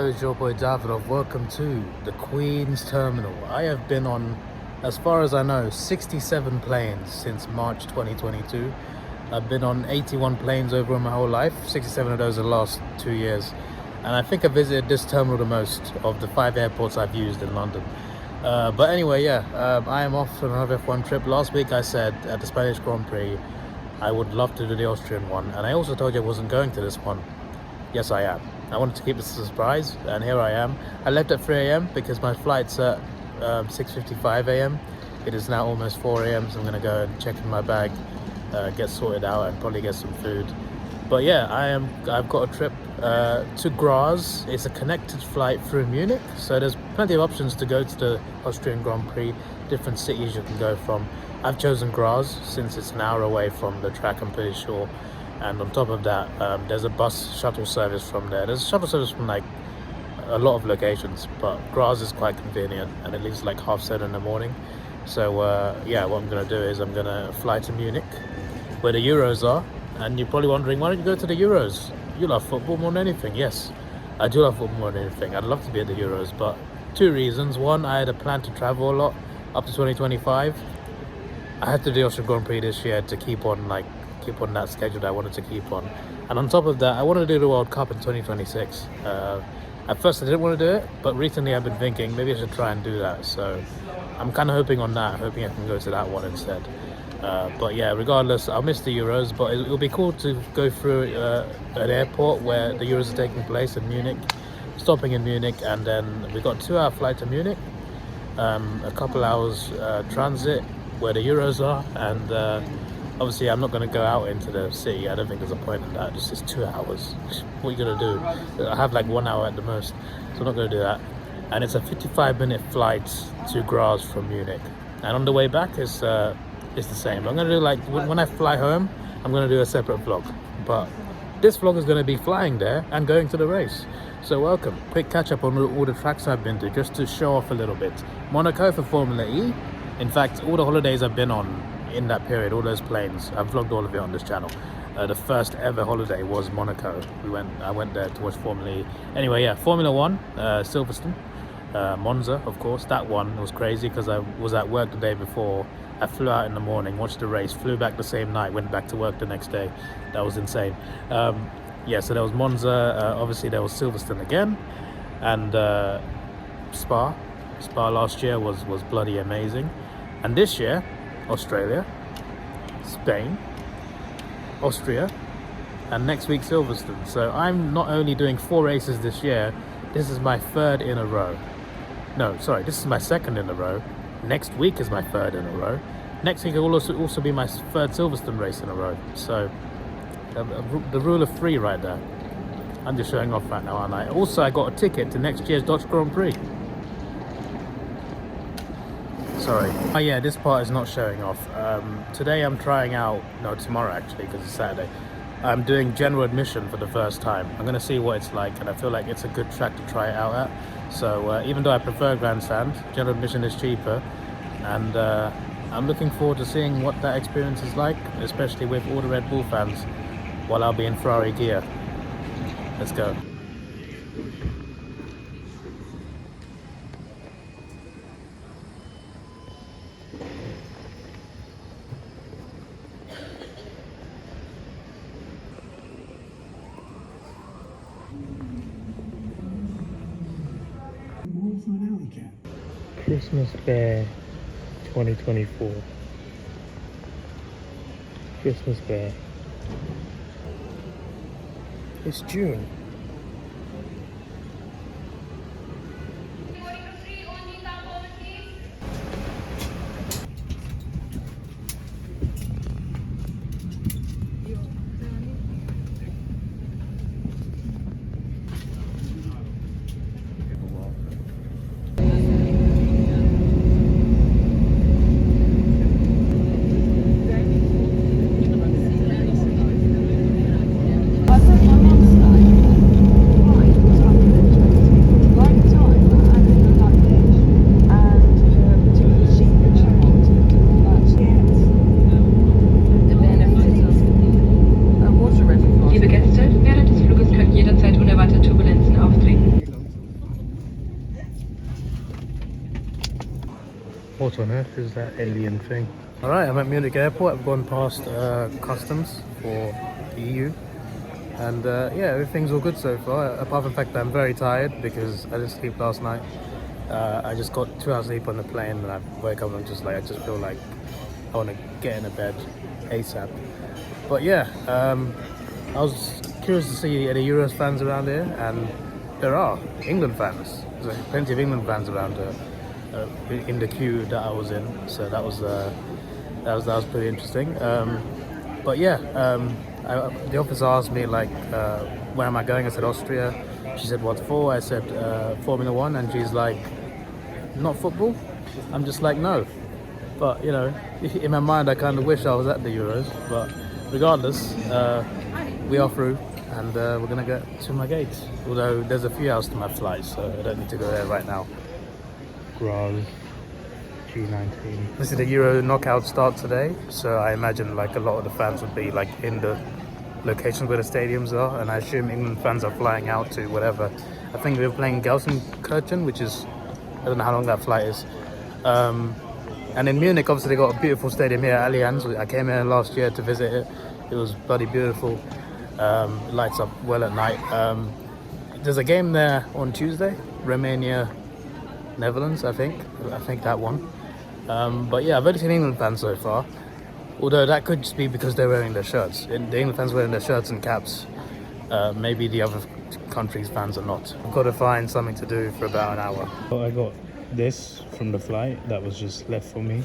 Hello, it's your boy Davidoff. Welcome to the Queen's Terminal. I have been on, as far as I know, 67 planes since March 2022. I've been on 81 planes over my whole life, 67 of those in the last 2 years. And I think I visited this terminal the most of the 5 airports I've used in London. But anyway, I am off on another F1 trip. Last week I said at the Spanish Grand Prix, I would love to do the Austrian one. And I also told you I wasn't going to this one. Yes, I am. I wanted to keep this a surprise, and here I am. I left at 3 a.m. because my flight's at 6:55 a.m. It is now almost 4 a.m, so I'm gonna go and check in my bag, get sorted out, and probably get some food. But yeah, I've got a trip to Graz. It's a connected flight through Munich, so there's plenty of options to go to the Austrian Grand Prix, different cities you can go from. I've chosen Graz since it's an hour away from the track, I'm pretty sure. And on top of that, there's a bus shuttle service from there. There's a shuttle service from like a lot of locations, but Graz is quite convenient, and it leaves like 7:30 in the morning. So yeah, what I'm gonna do is I'm gonna fly to Munich, where the Euros are. And you're probably wondering, why don't you go to the Euros? You love football more than anything. Yes, I do love football more than anything. I'd love to be at the Euros, but 2 reasons. One, I had a plan to travel a lot up to 2025. I had to do the Austrian Grand Prix this year to keep on that schedule that I wanted to keep on. And on top of that, I wanted to do the World Cup in 2026. At first I didn't want to do it, but recently I've been thinking maybe I should try and do that. So I'm kind of hoping on that, hoping I can go to that one instead. But yeah, regardless, I'll miss the Euros, but it'll be cool to go through an airport where the Euros are taking place in Munich, stopping in Munich, and then we got a 2-hour flight to Munich, a couple hours transit where the Euros are, and obviously I'm not going to go out into the city. I don't think there's a point in that. It's just 2 hours. What are you going to do? I have like 1 hour at the most, so I'm not going to do that. And it's a 55-minute flight to Graz from Munich, and on the way back it's the same. I'm going to do, like, when I fly home, I'm going to do a separate vlog, but this vlog is going to be flying there and going to the race. So welcome. Quick catch up on all the tracks I've been to, just to show off a little bit. Monaco for Formula E. In fact, all the holidays I've been on in that period, all those planes, I've vlogged all of it on this channel. The first ever holiday was Monaco. I went there to watch Formula E. Anyway, yeah, Formula 1, Silverstone, Monza, of course. That one was crazy because I was at work the day before. I flew out in the morning, watched the race, flew back the same night, went back to work the next day. That was insane. Yeah, so there was Monza, obviously there was Silverstone again, and Spa. Spa last year was bloody amazing. And this year, Australia, Spain, Austria, and next week Silverstone. So I'm not only doing 4 races this year, this is my 3rd in a row. No, sorry, this is my 2nd in a row. Next week is my 3rd in a row. Next week will also be my 3rd Silverstone race in a row. So the rule of 3 right there. I'm just showing off right now, aren't I? Also, I got a ticket to next year's Dutch Grand Prix. Sorry. Oh yeah, this part is not showing off. Today I'm trying out, no, tomorrow actually, because it's Saturday. I'm doing general admission for the first time. I'm going to see what it's like, and I feel like it's a good track to try it out at. So even though I prefer grandstand, general admission is cheaper, and I'm looking forward to seeing what that experience is like, especially with all the Red Bull fans, while I'll be in Ferrari gear. Let's go. Christmas Fair 2024. Christmas Fair. It's June. What on earth is that alien thing? Alright, I'm at Munich airport. I've gone past customs for the EU. And yeah, everything's all good so far, apart from the fact that I'm very tired because I didn't sleep last night. I just got 2 hours sleep on the plane, and I wake up and I'm just like, I just feel like I want to get in a bed ASAP. But yeah, I was curious to see any Euros fans around here, and there are England fans. There's plenty of England fans around in the queue that I was in, so that was pretty interesting. But yeah, the officer asked me like, where am I going? I said Austria. She said what for? I said Formula One, and she's like, not football? I'm just like, no. But you know, in my mind I kind of wish I was at the Euros, but regardless, we are through, and we're gonna get to my gate. Although there's a few hours to my flight, so I don't need to go there right now. Graz G19. This is the Euro knockout start today, so I imagine like a lot of the fans would be like in the locations where the stadiums are, and I assume England fans are flying out to whatever. I think we were playing Gelsenkirchen, which is, I don't know how long that flight is. And in Munich, obviously, they got a beautiful stadium here, Allianz. I came here last year to visit it. It was bloody beautiful. It lights up well at night. There's a game there on Tuesday, Romania, Netherlands, I think that one. But yeah, I've only seen England fans so far. Although that could just be because they're wearing their shirts. The England fans wearing their shirts and caps. Maybe the other countries' fans are not. I've got to find something to do for about an hour. Well, I got this from the flight that was just left for me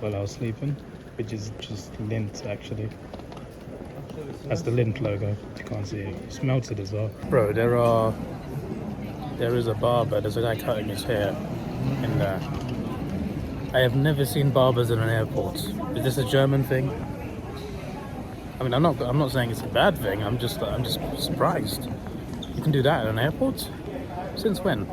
while I was sleeping, which is just lint actually. That's the lint logo. You can't see it. It's melted as well. Bro, there is a barber. There's a guy cutting his hair in there. I have never seen barbers in an airport. Is this a German thing? I mean, I'm not saying it's a bad thing. I'm just surprised. You can do that at an airport? Since when?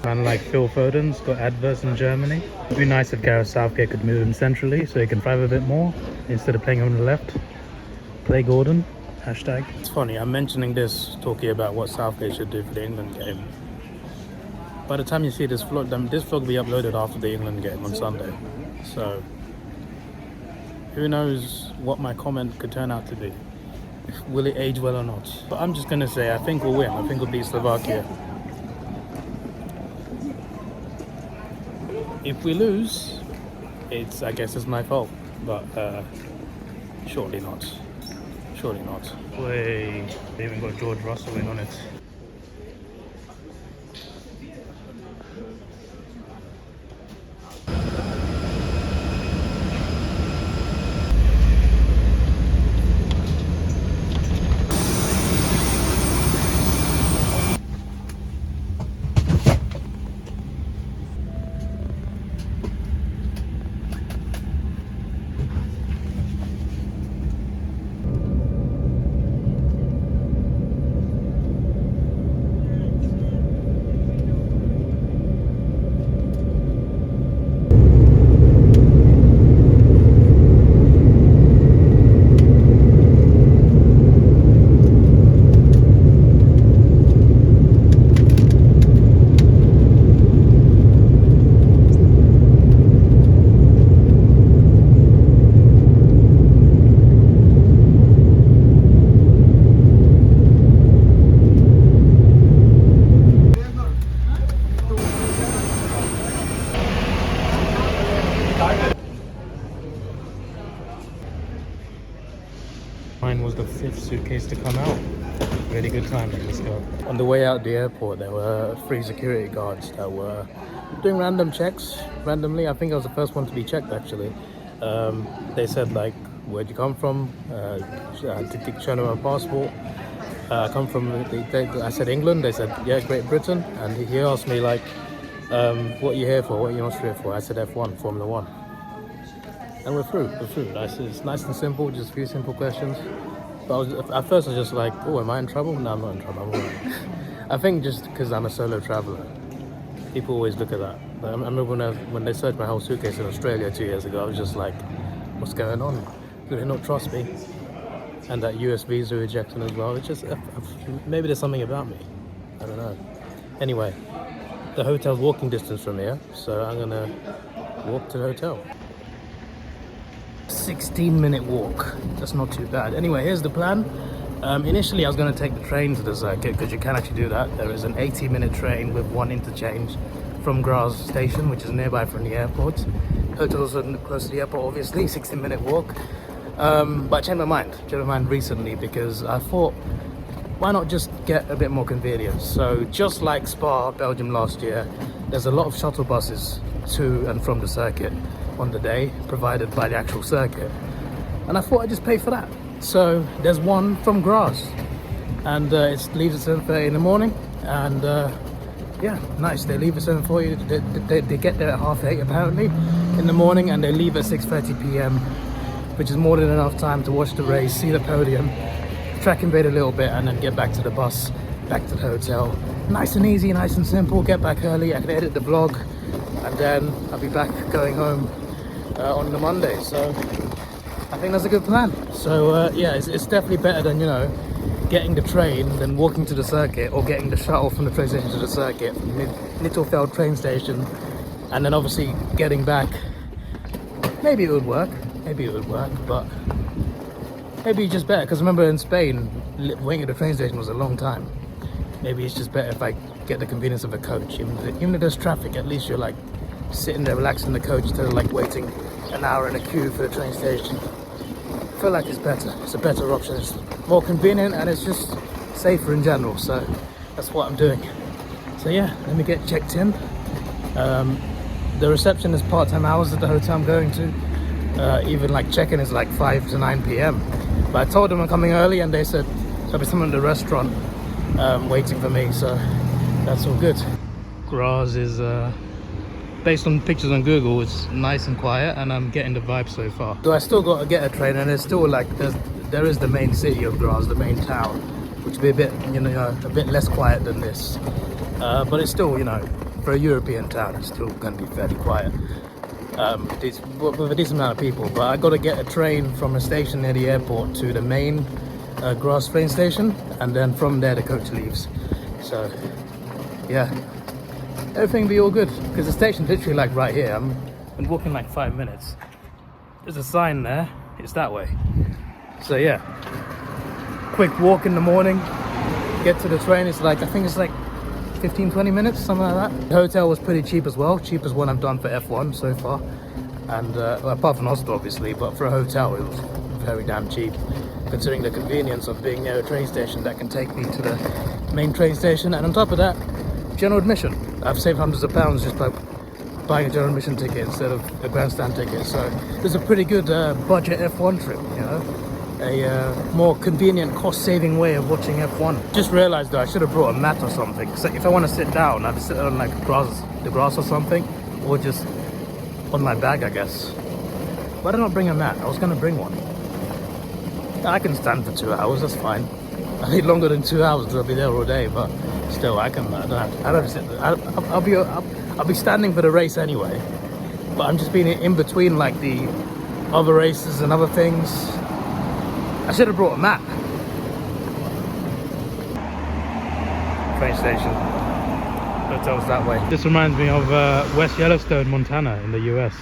Man like Phil Foden's got adverts in Germany. It'd be nice if Gareth Southgate could move him centrally so he can thrive a bit more instead of playing him on the left. Play Gordon. Hashtag. It's funny, I'm mentioning this, talking about what Southgate should do for the England game. By the time you see this vlog will be uploaded after the England game on Sunday. So, who knows what my comment could turn out to be. Will it age well or not? But I'm just going to say, I think we'll win. I think we'll beat Slovakia. If we lose, I guess it's my fault. But surely not. Surely not. Wait, they even got George Russell in on it. Mine was the 5th suitcase to come out. Really good time, let's go. On the way out the airport, there were 3 security guards that were doing random checks randomly. I think I was the first one to be checked actually. They said like, where'd you come from? Did you show them my passport? I come from, I said England. They said, yeah, Great Britain. And he asked me like, what are you here for? What are you in Austria for? I said F1, Formula 1. And we're through. It's nice and simple, just a few simple questions. But at first I was just like, oh, am I in trouble? No, I'm not in trouble. I'm all right. I think just because I'm a solo traveller, people always look at that. I remember when they searched my whole suitcase in Australia 2 years ago, I was just like, what's going on? Do they not trust me? And that US visa rejection as well. It's just, maybe there's something about me. I don't know. Anyway, the hotel's walking distance from here, so I'm gonna walk to the hotel. 16-minute walk, that's not too bad. Anyway, here's the plan. Initially I was going to take the train to the circuit, because you can actually do that. There is an 80-minute train with one interchange from Graz station, which is nearby from the airport. Hotel's close to the airport, obviously. 16-minute walk. But I changed my mind recently, because I thought, why not just get a bit more convenience? So just like Spa, Belgium last year, there's a lot of shuttle buses to and from the circuit on the day, provided by the actual circuit, and I thought I'd just pay for that. So there's one from Graz, and it leaves at 7:30 in the morning, and yeah, nice. They leave at 7:40. They get there at 8:30 apparently in the morning, and they leave at 6:30 p.m, which is more than enough time to watch the race, see the podium, track and bait a little bit, and then get back to the bus, back to the hotel. Nice and easy, nice and simple. Get back early, I can edit the vlog, and then I'll be back going home on the Monday. So I think that's a good plan. So yeah, it's definitely better than, you know, getting the train, then walking to the circuit, or getting the shuttle from the train station to the circuit, Mittelfeld train station, and then obviously getting back. Maybe it would work, but maybe it's just better, because remember in Spain, waiting at the train station was a long time. Maybe it's just better if I get the convenience of a coach. Even if there's traffic, at least you're like sitting there relaxing in the coach instead of like waiting an hour in a queue for the train station. I feel like it's better. It's a better option. It's more convenient, and it's just safer in general. So that's what I'm doing. So yeah, let me get checked in. The reception is part-time hours at the hotel I'm going to. Even like check-in is like 5 to 9 p.m. But I told them I'm coming early, and they said there'll be someone in the restaurant waiting for me. So that's all good. Graz is based on pictures on Google, it's nice and quiet, and I'm getting the vibe so far. So I still got to get a train, and there's still like there is the main city of Graz, the main town, which will be a bit, you know, a bit less quiet than this. But it's still, you know, for a European town, it's still going to be fairly quiet. With a decent amount of people. But I got to get a train from a station near the airport to the main Graz train station, and then from there the coach leaves. So yeah, everything will be all good, because the station's literally like right here. I'm walking like 5 minutes. There's a sign there, it's that way. So yeah, quick walk in the morning, get to the train. It's like, I think it's like 15-20 minutes, something like that. The hotel was pretty cheap as well, cheapest one I've done for F1 so far, and well, apart from hostel obviously, but for a hotel it was very damn cheap, considering the convenience of being near a train station that can take me to the main train station. And on top of that, general admission. I've saved hundreds of pounds just by buying a general admission ticket instead of a grandstand ticket. So there's a pretty good budget F1 trip, you know, a more convenient, cost-saving way of watching F1. Just realized though, I should have brought a mat or something. So if I want to sit down, I'd sit on like the grass or something, or just on my bag, I guess. Why did I not bring a mat? I was going to bring one. I can stand for 2 hours, that's fine. I need longer than 2 hours because I'll be there all day, but still, I don't have to sit there. I'll be standing for the race anyway, but I'm just being in between like the other races and other things. I should have brought a mat. Train station. Hotel's that way. This reminds me of West Yellowstone, Montana in the US.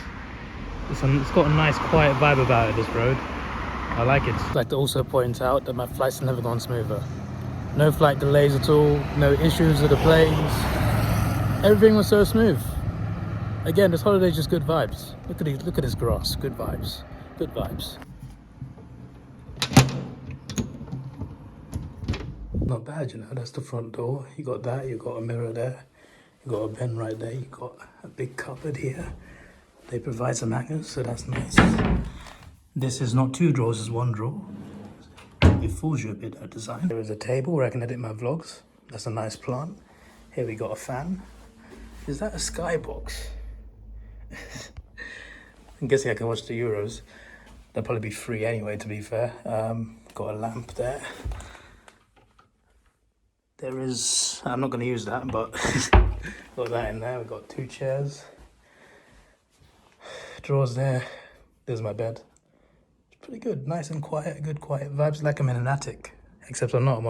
It's got a nice quiet vibe about it, this road. I like it. I'd like to also point out that my flight's never gone smoother. No flight delays at all, no issues with the planes. Everything was so smooth. Again, this holiday's just good vibes. Look at this grass, good vibes, good vibes. Not bad, you know, that's the front door. You got that, you got a mirror there, you got a bin right there, you got a big cupboard here. They provide some hangers, so that's nice. This is not 2 drawers, it's 1 drawer. It fools you a bit, that design. There is a table where I can edit my vlogs. That's a nice plant. Here we got a fan. Is that a skybox? I'm guessing I can watch the Euros. They'll probably be free anyway, to be fair. Got a lamp there. There is, I'm not going to use that, but got that in there. We've got 2 chairs. Drawers there. There's my bed. It's pretty good, nice and quiet, good quiet vibes, like I'm in an attic. Except I'm not.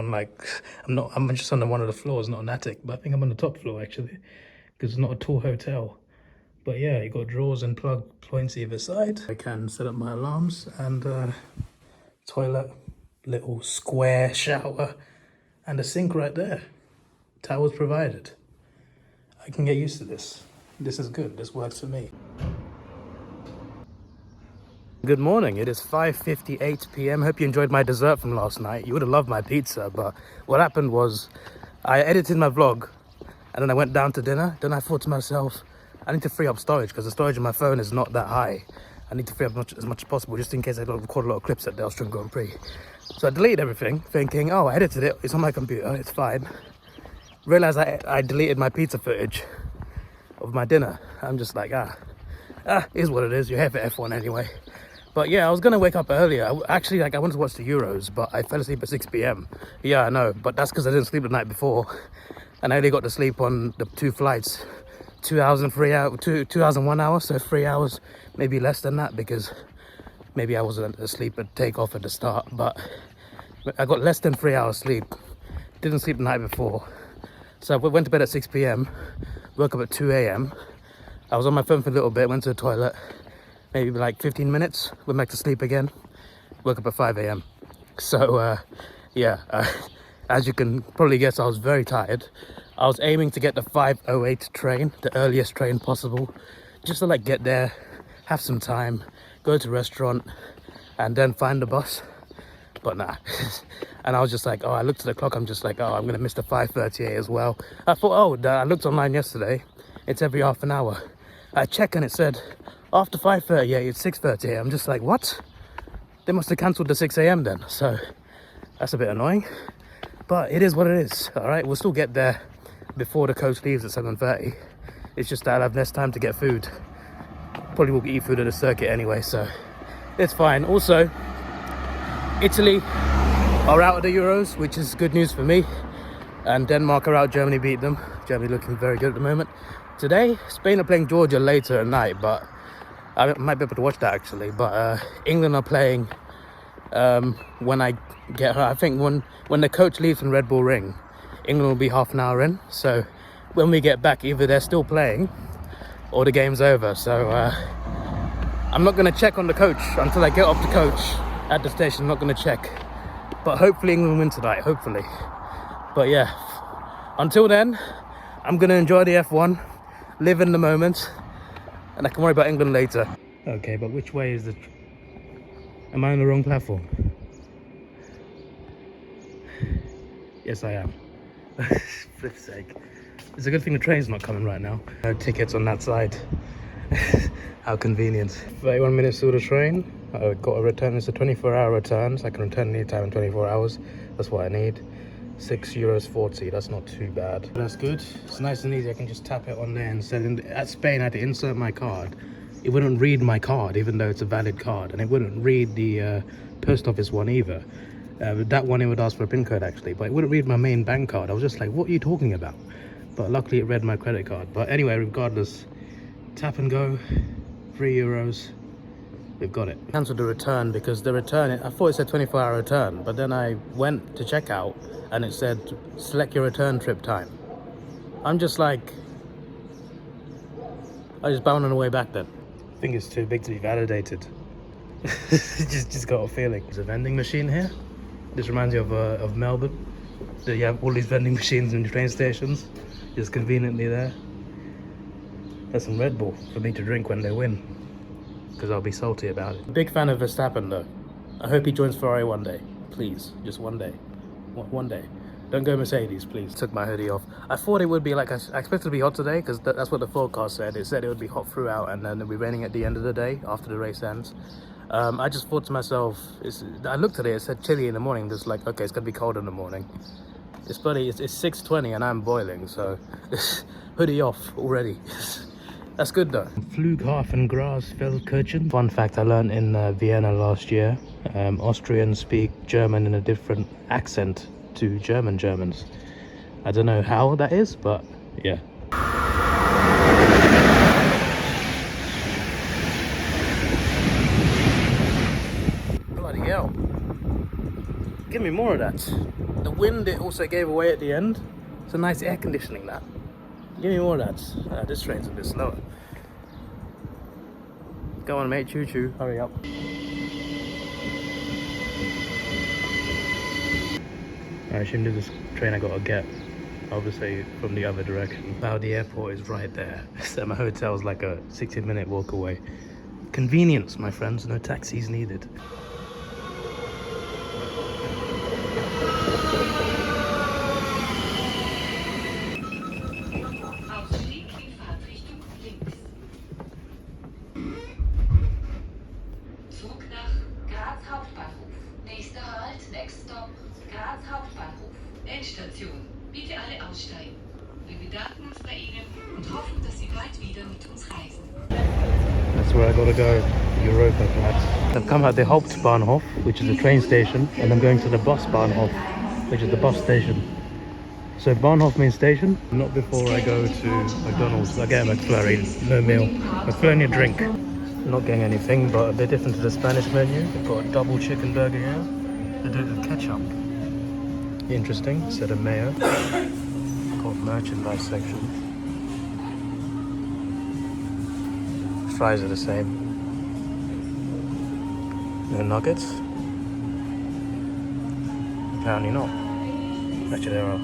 I'm just on one of the floors, not an attic. But I think I'm on the top floor actually, because it's not a tall hotel. But yeah, you got drawers and plug points either side. I can set up my alarms and toilet, little square shower, and a sink right there. Towels provided. I can get used to this. This is good. This works for me. Good morning. It is 5:58 p.m. Hope you enjoyed my dessert from last night. You would have loved my pizza, but what happened was I edited my vlog and then I went down to dinner. Then I thought to myself, I need to free up storage because the storage on my phone is not that high. I need to free up as much as possible just in case I don't record a lot of clips at the Austrian Grand Prix. So I deleted everything thinking, oh, I edited it. It's on my computer. It's fine. Realized I deleted my pizza footage of my dinner. I'm just like, is what it is. You're here for F1 anyway. But yeah, I was gonna wake up earlier. I wanted to watch the Euros, but I fell asleep at 6 p.m. Yeah, I know, but that's because I didn't sleep the night before, and I only got to sleep on the 2 flights, 2 hours and 3 hours, 2 hours and 1 hour, so 3 hours, maybe less than that, because maybe I wasn't asleep at takeoff at the start. But I got less than 3 hours sleep. Didn't sleep the night before, so I went to bed at 6 p.m. Woke up at 2 a.m. I was on my phone for a little bit, went to the toilet. Maybe like 15 minutes, went back to sleep again, woke up at 5 a.m. So as you can probably guess, I was very tired. I was aiming to get the 5:08 train, the earliest train possible, just to like get there, have some time, go to a restaurant, and then find the bus. But nah. And I was just like, I looked at the clock, I'm just like, I'm gonna miss the 5:38 as well. I thought, I looked online yesterday, it's every half an hour. I checked and it said, after 5:38, it's 6:38. I'm just like, what? They must have cancelled the 6 a.m. then. So that's a bit annoying, but it is what it is. All right, we'll still get there before the coach leaves at 7:30. It's just that I'll have less time to get food. Probably will eat food at the circuit anyway, so it's fine. Also, Italy are out of the Euros, which is good news for me. And Denmark are out. Germany beat them. Germany looking very good at the moment. Today, Spain are playing Georgia later at night, but I might be able to watch that actually. But England are playing when I get her. I think when the coach leaves from Red Bull Ring, England will be half an hour in. So when we get back, either they're still playing or the game's over. So I'm not going to check on the coach until I get off the coach at the station. I'm not going to check. But hopefully England win tonight, hopefully. But yeah, until then, I'm going to enjoy the F1, live in the moment, and I can worry about England later. Okay, but which way is the... Am I on the wrong platform? Yes, I am. Flip's sake. It's a good thing the train's not coming right now. No tickets on that side. How convenient. 31 minutes to the train. I've got a return. It's a 24-hour return, so I can return anytime in 24 hours. That's what I need. €6.40. That's not too bad. That's good. It's nice and easy. I can just tap it on there and send it. At Spain, I had to insert my card. It wouldn't read my card, even though it's a valid card, and it wouldn't read the post office one either. That one, it would ask for a PIN code actually, but it wouldn't read my main bank card. I was just like, what are you talking about? But luckily, it read my credit card. But anyway, regardless, tap and go. €3. We've got it. Cancelled the return because the return, I thought it said 24-hour return, but then I went to check out and it said select your return trip time. I'm just like, I just bound on the way back then. I think it's too big to be validated. just got a feeling. There's a vending machine here. This reminds you of Melbourne. You have all these vending machines in the train stations, just conveniently there. There's some Red Bull for me to drink when they win, because I'll be salty about it. Big fan of Verstappen though. I hope he joins Ferrari one day. Please, just one day. One day. Don't go Mercedes, please. Took my hoodie off. I thought it would be like, I expected it to be hot today, because that's what the forecast said. It said it would be hot throughout and then it'll be raining at the end of the day after the race ends. I just thought to myself, I looked at it, it said chilly in the morning. Just like, okay, it's gonna be cold in the morning. It's funny, it's 6:20 and I'm boiling, so hoodie off already. That's good though. Flughafen Grasfeldkirchen. Fun fact I learned in Vienna last year. Austrians speak German in a different accent to Germans. I don't know how that is, but yeah. Bloody hell. give me more of that. The wind it also gave away at the end. It's a nice air conditioning that. Give me more of that. This train's a bit slower. Go on mate, choo choo, hurry up. I assume this is the train I gotta get, obviously from the other direction. Now the airport is right there, so my hotel's like a 60-minute walk away. Convenience, my friends, no taxis needed. Endstation. Bitte alle aussteigen. Wir bedanken uns bei Ihnen und hoffen, dass Sie bald wieder mit uns reisen. That's where I gotta go, Europa perhaps. I've come at the Hauptbahnhof, which is the train station, and I'm going to the Busbahnhof, which is the bus station. So Bahnhof means station. Not before I go to McDonald's. I get a McFlurry, no meal. McFlurry a drink. Not getting anything, but a bit different to the Spanish menu. They've got a double chicken burger here. They do it with ketchup. Interesting, instead of mayo. Got merchandise section. Fries are the same. No nuggets? Apparently not. Actually there are.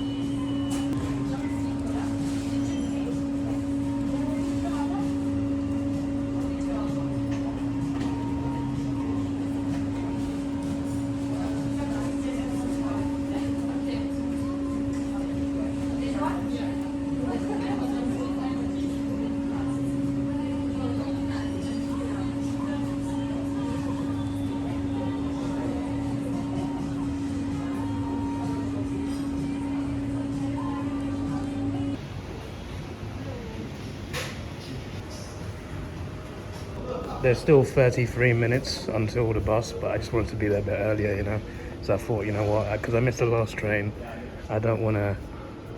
There's still 33 minutes until the bus, but I just wanted to be there a bit earlier, you know. So I thought, you know what, because I missed the last train, I don't want to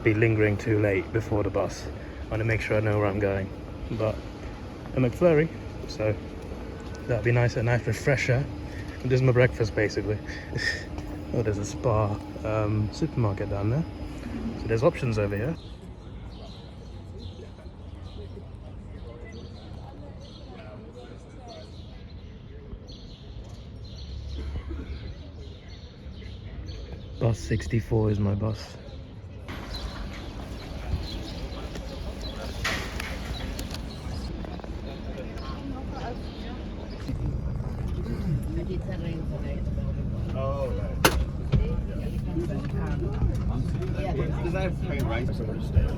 be lingering too late before the bus. I want to make sure I know where I'm going. But a McFlurry, so that'd be nice, a nice refresher. And this is my breakfast, basically. Oh, there's a Spa supermarket down there. So there's options over here. Bus 64 is my bus. Oh, right. Does I have to pay right? So we're just staying.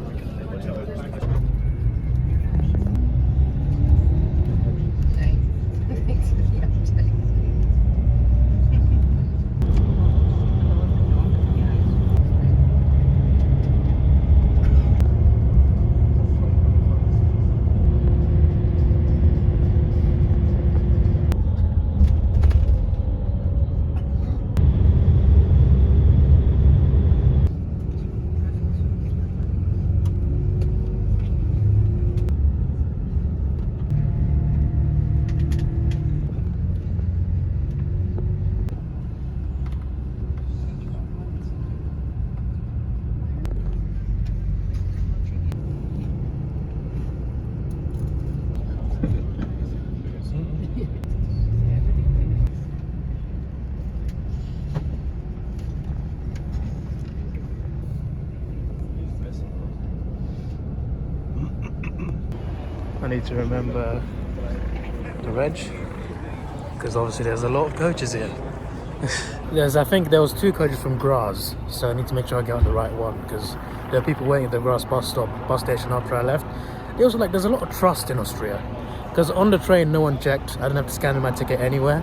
I need to remember the reg, because obviously there's a lot of coaches here. I think there was 2 coaches from Graz, so I need to make sure I get on the right one, because there are people waiting at the Graz bus station after I left. There's a lot of trust in Austria, because on the train no one checked. I didn't have to scan my ticket anywhere,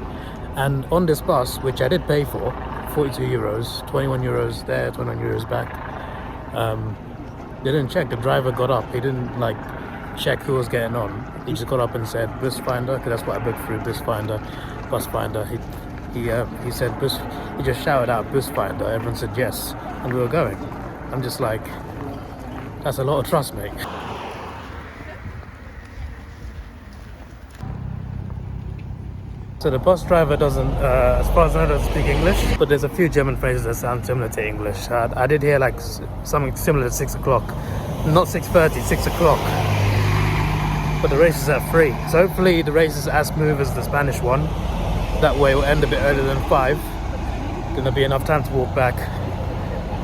and on this bus, which I did pay for, 42 euros, 21 euros there, 21 euros back, they didn't check. The driver got up, he didn't check who was getting on. He just got up and said bus finder, because that's what I booked through bus finder. He said bus. He just shouted out bus finder. Everyone said yes, and we were going. I'm just like, that's a lot of trust, mate. So the bus driver doesn't, as far as I know, doesn't speak English, but there's a few German phrases that sound similar to English. I did hear like something similar to 6 o'clock, not 6:30, 6 o'clock. But the race is at 3, so hopefully the race is as smooth as the Spanish one. That way we'll end a bit earlier than 5. Gonna be enough time to walk back.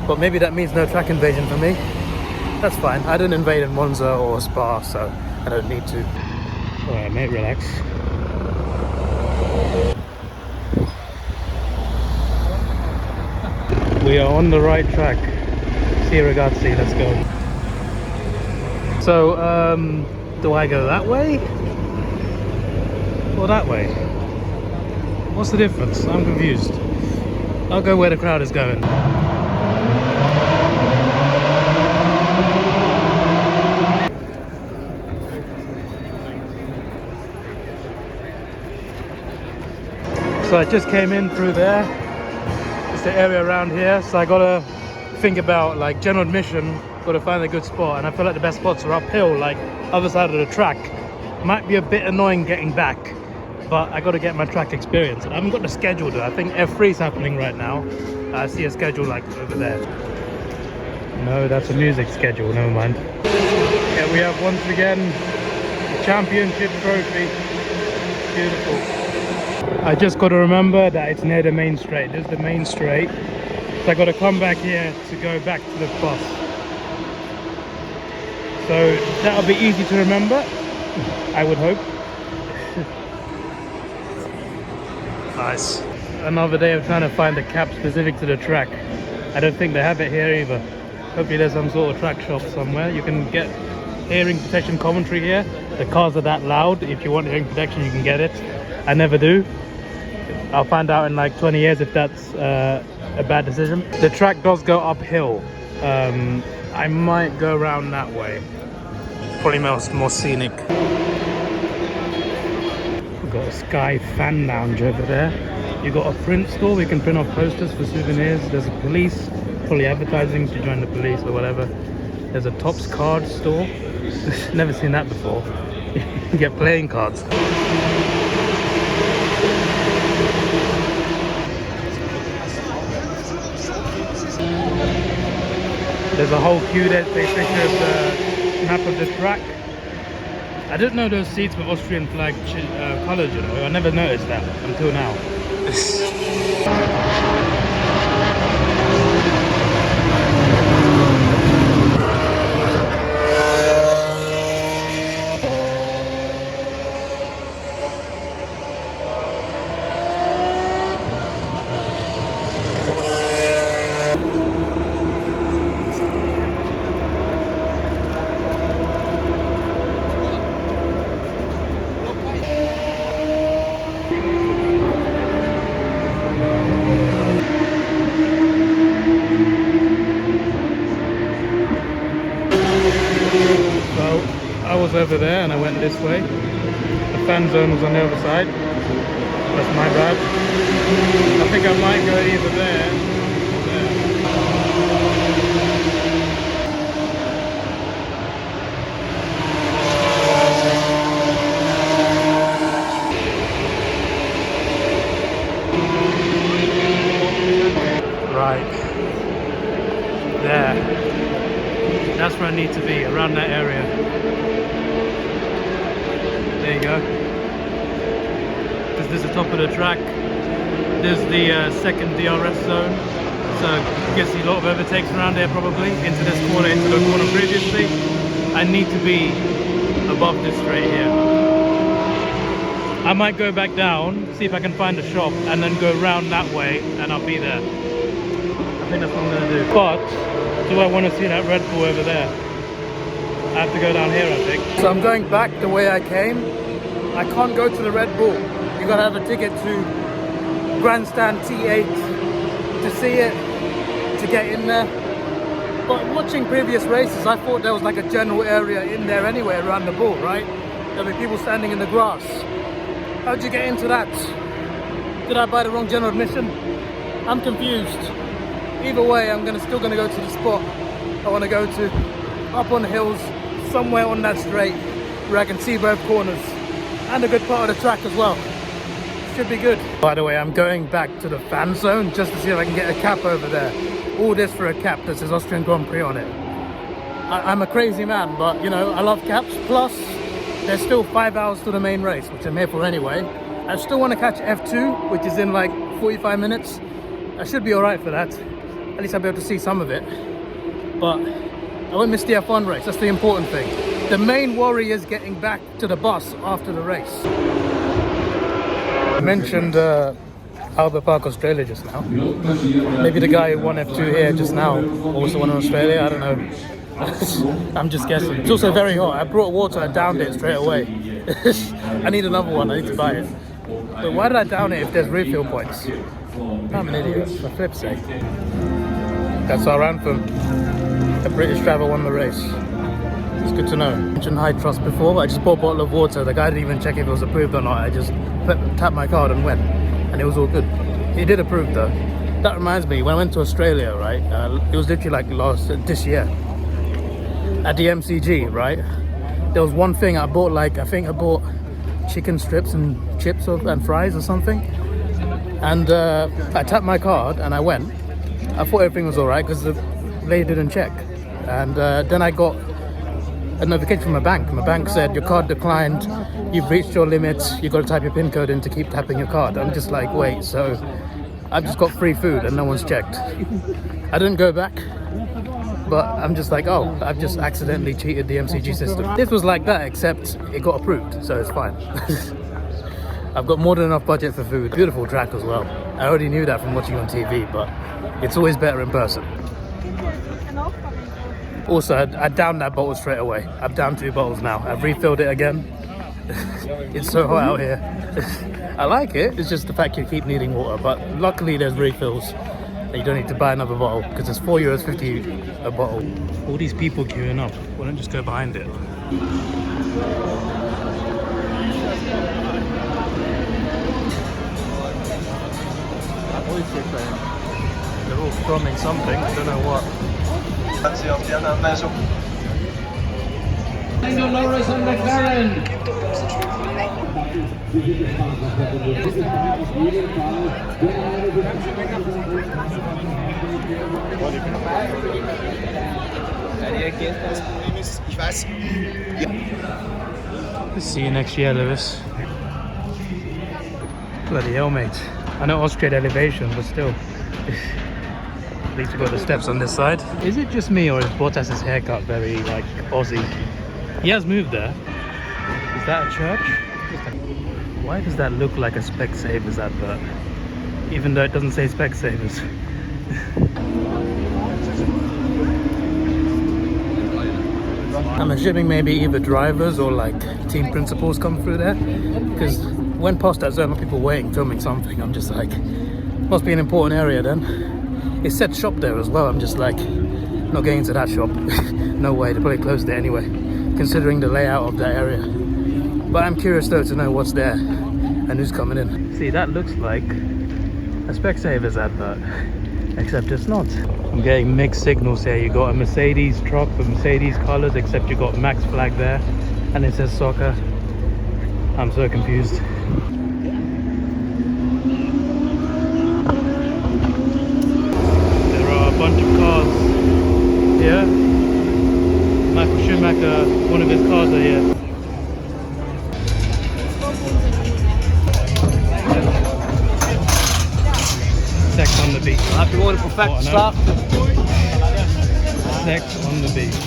But maybe that means no track invasion for me. That's fine. I didn't invade in Monza or Spa, so I don't need to. Alright mate, relax. We are on the right track. See ragazzi, let's go. So, do I go that way? Or that way? What's the difference? I'm confused. I'll go where the crowd is going. So I just came in through there. It's the area around here, so I gotta think about like general admission, gotta find a good spot, and I feel like the best spots are uphill, like other side of the track. Might be a bit annoying getting back, but I gotta get my track experience. I haven't got the schedule though. I think F3 is happening right now. I see a schedule like over there. No, that's a music schedule, never mind. Yeah, we have once again the championship trophy. Beautiful. I just got to remember that it's near the main straight. This is the main straight. So I got to come back here to go back to the bus. So that'll be easy to remember, I would hope. Nice. Another day of trying to find a cap specific to the track. I don't think they have it here either. Hopefully there's some sort of track shop somewhere. You can get hearing protection commentary here. The cars are that loud. If you want hearing protection, you can get it. I never do. I'll find out in like 20 years if that's a bad decision. The track does go uphill. I might go around that way. Probably more scenic. We've got a Sky fan lounge over there. You've got a print store where you can print off posters for souvenirs. There's a police, probably advertising to join the police or whatever. There's a Topps card store. Never seen that before. You get playing cards. There's a whole queue there to take a picture of the map of the track. I didn't know those seats were Austrian flag colours, you know. I never noticed that until now. Over there and I went this way. The fan zone was on the other side. That's my bad. I think I might go either there or there. Right. There. That's where I need to be, around that area. There you go. This is the top of the track. There's the second DRS zone. So you can see a lot of overtakes around here probably. Into this corner, into the corner previously. I need to be above this straight here. I might go back down, see if I can find a shop, and then go around that way, and I'll be there. I think that's what I'm going to do. But, do I want to see that Red Bull over there? I have to go down here, I think. So I'm going back the way I came. I can't go to the Red Bull. You gotta have a ticket to Grandstand T8 to see it, to get in there. But watching previous races, I thought there was like a general area in there anyway around the bull, right? There'll be people standing in the grass. How'd you get into that? Did I buy the wrong general admission? I'm confused. Either way, I'm still gonna go to the spot I want to go to, up on the hills, somewhere on that straight where I can see both corners and a good part of the track as well. should be good. By the way, I'm going back to the fan zone just to see if I can get a cap over there. All this for a cap that says Austrian Grand Prix on it. I'm a crazy man, but you know, I love caps. Plus, there's still 5 hours to the main race, which I'm here for anyway. I still want to catch F2, which is in like 45 minutes. I should be alright for that. At least I'll be able to see some of it. But I won't miss the F1 race, that's the important thing. The main worry is getting back to the bus after the race. I mentioned Albert Park, Australia just now. Maybe the guy who won F2 here just now also won in Australia, I don't know. I'm just guessing. It's also very hot. I brought water, I downed it straight away. I need another one, I need to buy it. But why did I down it if there's refill points? I'm an idiot, for flip's sake. That's our anthem. The British driver won the race. It's good to know. I mentioned high trust before, but I just bought a bottle of water. The guy didn't even check if it was approved or not. I just tapped my card and went, and it was all good. He did approve though. That reminds me, when I went to Australia, right? It was literally like this year at the MCG, right? There was one thing I bought, like I think I bought chicken strips and chips and fries or something. And I tapped my card and I went. I thought everything was all right because the lady didn't check. And then I got a notification from my bank. My bank said your card declined, you've reached your limits, you've got to type your PIN code in to keep tapping your card. I'm just like, wait, so I've just got free food and no one's checked. I didn't go back, but I'm just like, oh, I've just accidentally cheated the MCG system. This was like that, except it got approved, so it's fine. I've got more than enough budget for food. Beautiful track as well. I already knew that from watching on TV, but it's always better in person. Also, I downed that bottle straight away. I've downed 2 bottles now. I've refilled it again. It's so hot out here. I like it, it's just the fact you keep needing water, but luckily there's refills. You don't need to buy another bottle because it's €4.50 a bottle. All these people queuing up, why don't just go behind it? They're all filming something, I don't know what. Norris and McLaren. See you next year, Lewis. Bloody hell, mate. I know Austrian elevation, but still. At least we've got the steps on this side. Is it just me, or is Bottas's haircut very, like, Aussie? He has moved there. Is that a church? Why does that look like a Specsavers advert? Even though it doesn't say Specsavers. I'm assuming maybe either drivers or like team principals come through there. Because when past that zone of people waiting, filming something, I'm just like, must be an important area then. It said shop there as well. I'm just like, not getting into that shop. No way, they probably closed it anyway, considering the layout of that area. But I'm curious though to know what's there and who's coming in. See, that looks like a Specsavers advert, except it's not. I'm getting mixed signals here. You got a Mercedes truck with Mercedes colors, except you got Max flag there, and it says soccer. I'm so confused. Bunch of cars here. Michael Schumacher, one of his cars are here. Sex on the beach. Happy morning, perfect start. Sex on the beach.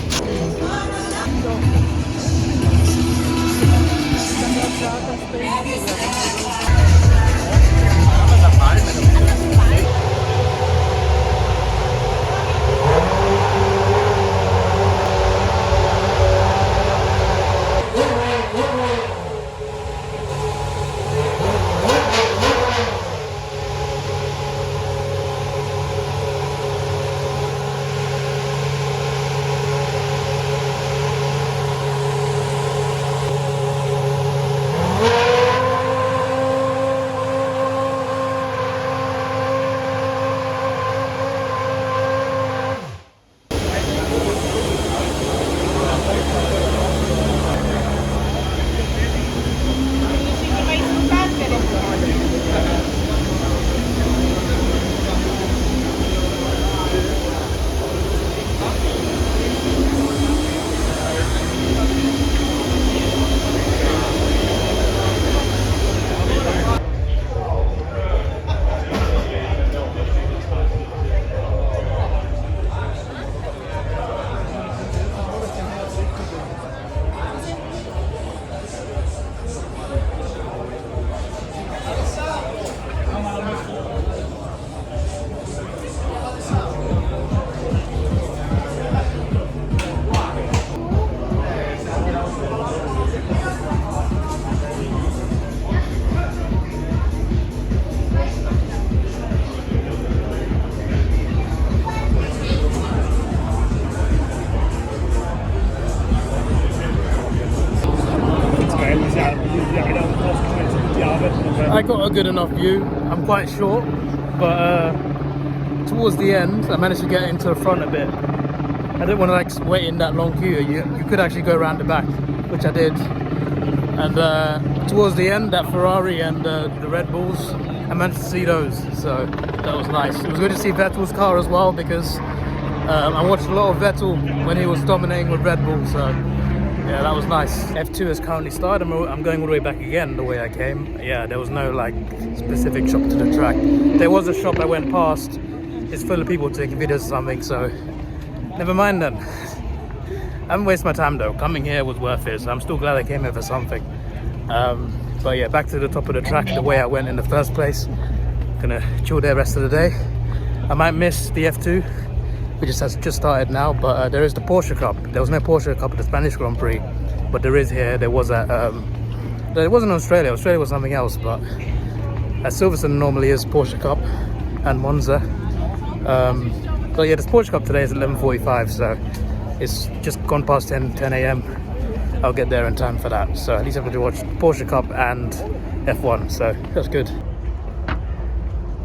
I got a good enough view. I'm quite short, but towards the end, I managed to get into the front a bit. I didn't want to like wait in that long queue. You could actually go around the back, which I did. And towards the end, that Ferrari and the Red Bulls, I managed to see those, so that was nice. It was good to see Vettel's car as well, because I watched a lot of Vettel when he was dominating with Red Bull, so yeah, that was nice. F2 has currently started. I'm going all the way back again the way I came. Yeah, there was no like specific shop to the track. There was a shop I went past. It's full of people taking videos or something, so never mind then. I haven't wasted my time though. Coming here was worth it, so I'm still glad I came here for something. But yeah, back to the top of the track the way I went in the first place. Gonna chill there the rest of the day. I might miss the F2, which has just started now, but there is the Porsche Cup. There was no Porsche Cup at the Spanish Grand Prix, but there is here. There was at it wasn't Australia. Australia was something else, but at Silverstone normally is Porsche Cup and Monza. But yeah, this Porsche Cup today is 11:45, so it's just gone past 10 a.m. I'll get there in time for that, so at least I'm going to watch Porsche Cup and F1, so that's good.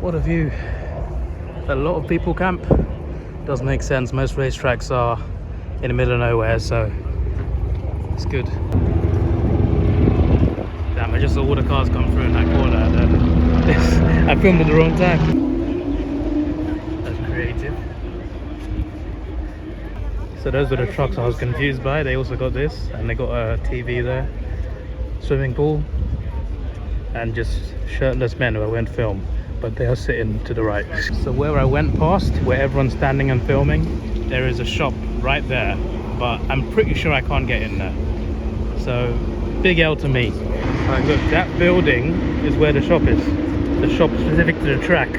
What a view. A lot of people camp. Does make sense. Most racetracks are in the middle of nowhere, so it's good. Damn, I just saw all the cars come through in that corner, and I filmed at the wrong time. That's creative. So those were the trucks I was confused by. They also got this, and they got a TV there, swimming pool, and just shirtless men who I went film. But they are sitting to the right. So where I went past, where everyone's standing and filming, there is a shop right there, but I'm pretty sure I can't get in there. So big L to me. Right, look, that building is where the shop is. The shop specific to the track,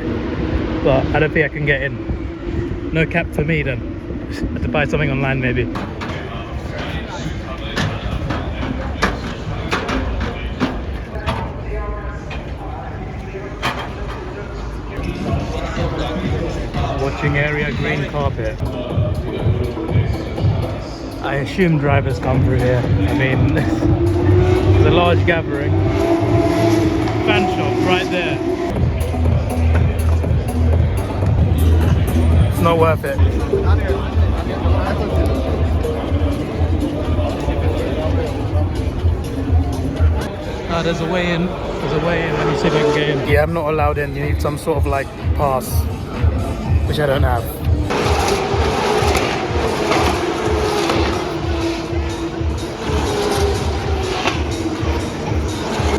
but I don't think I can get in. No cap for me then. I have to buy something online maybe. Watching area green carpet. I assume drivers come through here. I mean, it's a large gathering. Fan shop right there. It's not worth it. There's a way in. There's a way in. Let me see if I can get in. Yeah, I'm not allowed in. You need some sort of like pass, which I don't have.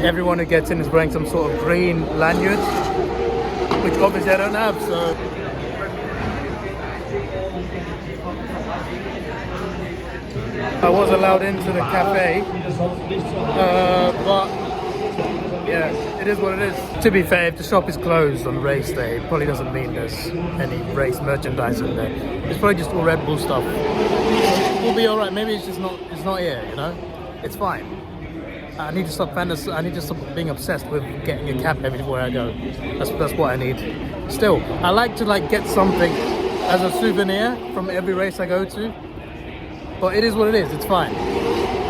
Everyone who gets in is wearing some sort of green lanyard, which obviously I don't have, so. I was allowed into the cafe, but yeah, it is what it is. To be fair, if the shop is closed on race day, it probably doesn't mean there's any race merchandise in there. It's probably just all Red Bull stuff. We'll be alright. Maybe it's not here, you know? It's fine. I need to stop being obsessed with getting a cap everywhere I go. That's what I need. Still, I like to like get something as a souvenir from every race I go to. But it is what it is. It's fine.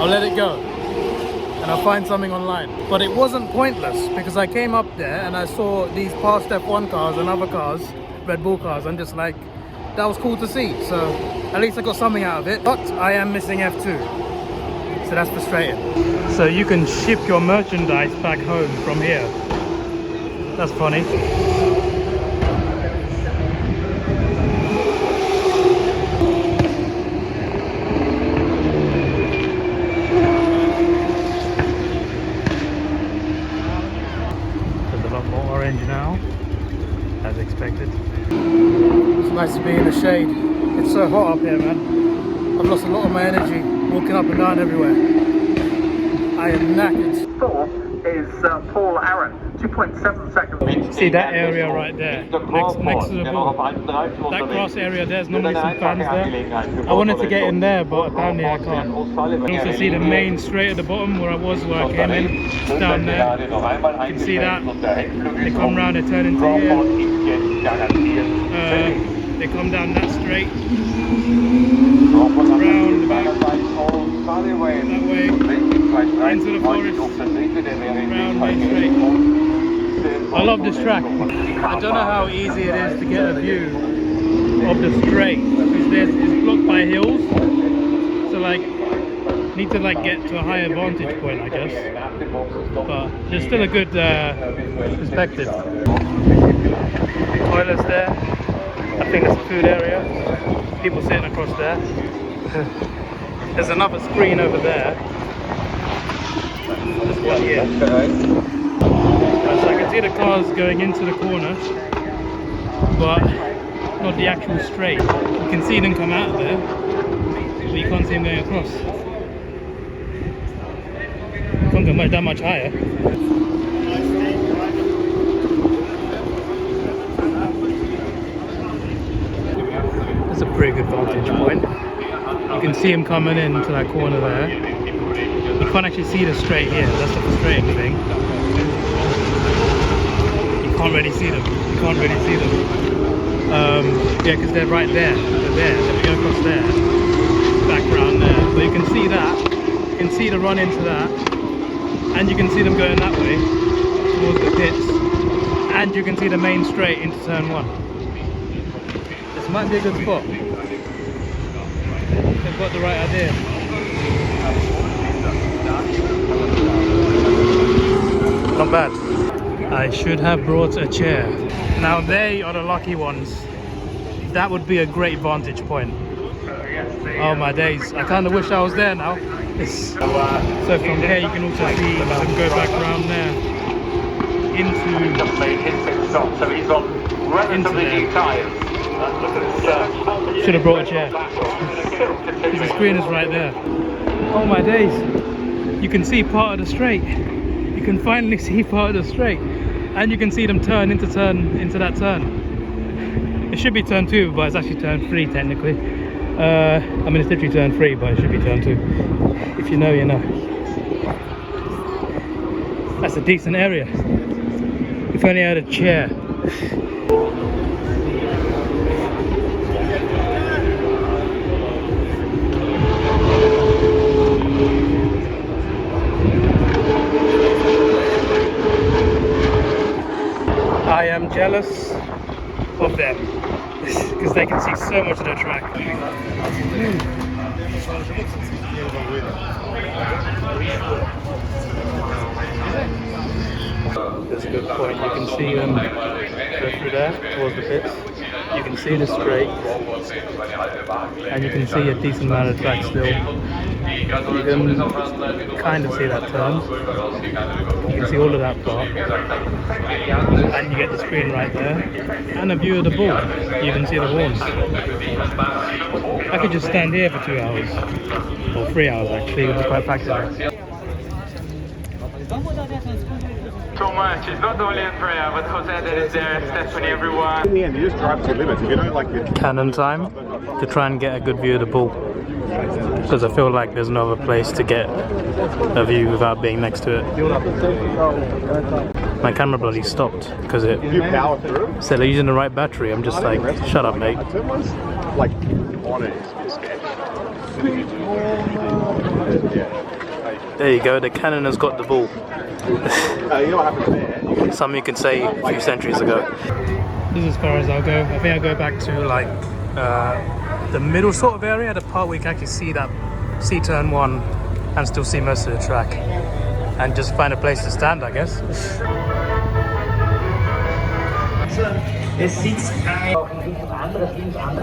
I'll let it go. And I'll find something online. But it wasn't pointless, because I came up there and I saw these past F1 cars and other cars, Red Bull cars. I'm just like, that was cool to see. So at least I got something out of it. But I am missing F2. So that's frustrating. So you can ship your merchandise back home from here. That's funny. Now, as expected. It's nice to be in the shade. It's so hot up here, man. I've lost a lot of my energy walking up and down everywhere. I am knackered. Fourth is Paul Aaron, 2.7 seconds. See that area right there, next to the ball. That grass area, there's normally some fans there. I wanted to get in there, but apparently I can't. You can also see the main straight at the bottom where I came in. It's down there. You can see that. They come round, they turn into here. They come down that straight. Round the back. That way. into the forest round Main Straight. I love this track. I don't know how easy it is to get a view of the straight because it's blocked by hills. So like, need to like get to a higher vantage point, I guess. But there's still a good perspective. Toilets there. I think there's a food area. People sitting across there. There's another screen over there. There's one here. So I can see the cars going into the corner, but not the actual straight. You can see them come out of there, but you can't see them going across. You can't go that much higher. That's a pretty good vantage point. You can see him coming into that corner there. You can't actually see the straight here. That's the frustrating thing. You can't really see them. You can't really see them. Yeah, because they're right there. They're there. Then we go across there. Back around there. But you can see that. You can see the run into that. And you can see them going that way towards the pits. And you can see the main straight into turn 1. This might be a good spot. They've got the right idea. Not bad. I should have brought a chair. Now they are the lucky ones. That would be a great vantage point. Oh my days, I kind of wish I was there now. So from here you can also see them go back around there into there. Should have brought a chair. The screen is right there. Oh my days, you can see part of the straight. You can finally see part of the straight. And you can see them turn into that turn. It should be turn 2, but it's actually turn 3 technically. I mean, it's literally turn 3, but it should be turn 2. If you know, you know. That's a decent area. If only I had a chair. I am jealous of them because they can see so much of the track. That's a good point. You can see them go through there towards the pits. You can see the straight, and you can see a decent amount of track still. You can kind of see that turn. You can see all of that part, and you get the screen right there, and a view of the ball. You can see the horns. I could just stand here for 2 hours, or 3 hours actually. It was quite packed today. So much. It's not only Andrea, but Jose that is there, Stephanie, everyone. In the end, you just drive to limits. If you don't like it. Canon time to try and get a good view of the ball, because I feel like there's no other place to get a view without being next to it. My camera bloody stopped because it said they're using the right battery. I'm just like, shut up, mate. Like on it is scared. There you go. The Canon has got the ball. You know what happened there? Some you could say a few centuries ago. This is as far as I'll go. I think I'll go back to like the middle sort of area, the part where you can actually see turn 1 and still see most of the track, and just find a place to stand, I guess.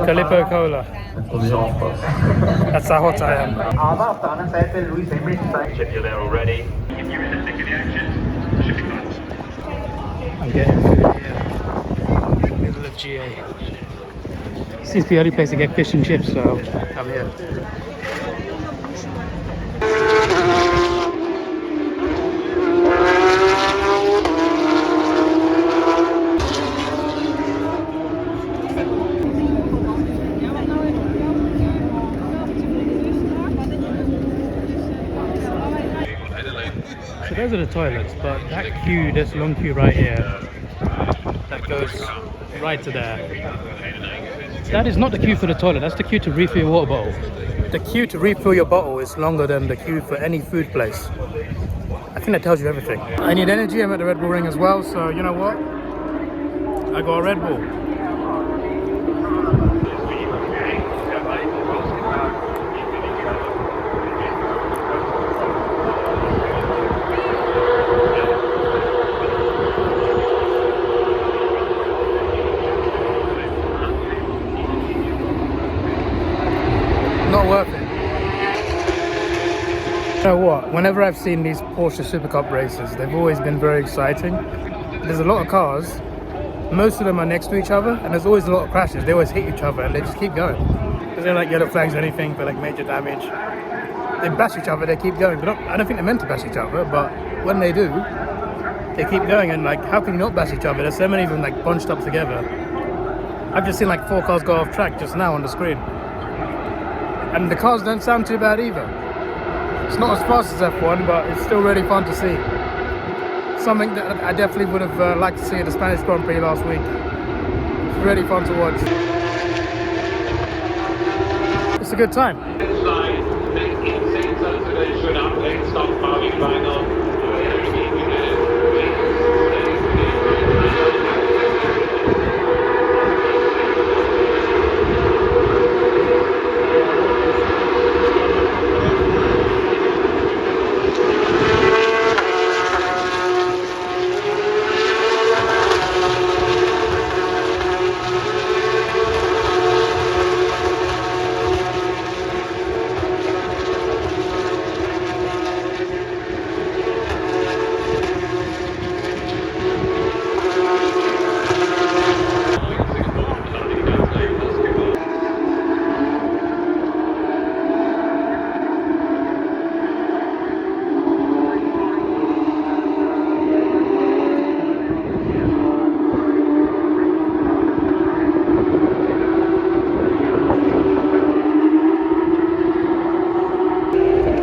Calippo Cola. That's how hot I am. If you're there already. I'm getting food here. Middle of GA. Seems to be the only place to get fish and chips, so I'm here. So those are the toilets, but that queue, this long queue right here, that goes right to there. That is not the queue for the toilet, that's the queue to refill your water bottle. The queue to refill your bottle is longer than the queue for any food place. I think that tells you everything. I need energy. I'm at the Red Bull Ring as well, so you know what? I got a Red Bull. Not worth it. You know what? Whenever I've seen these Porsche Super Cup races, they've always been very exciting. There's a lot of cars. Most of them are next to each other, and there's always a lot of crashes. They always hit each other, and they just keep going. There's no like yellow flags or anything for like major damage. They bash each other. They keep going. But I don't think they're meant to bash each other. But when they do, they keep going. And like, how can you not bash each other? There's so many of them like bunched up together. I've just seen like 4 cars go off track just now on the screen. And the cars don't sound too bad either. It's not as fast as F1, but it's still really fun to see. Something that I definitely would have liked to see at the Spanish Grand Prix last week. It's really fun to watch. It's a good time.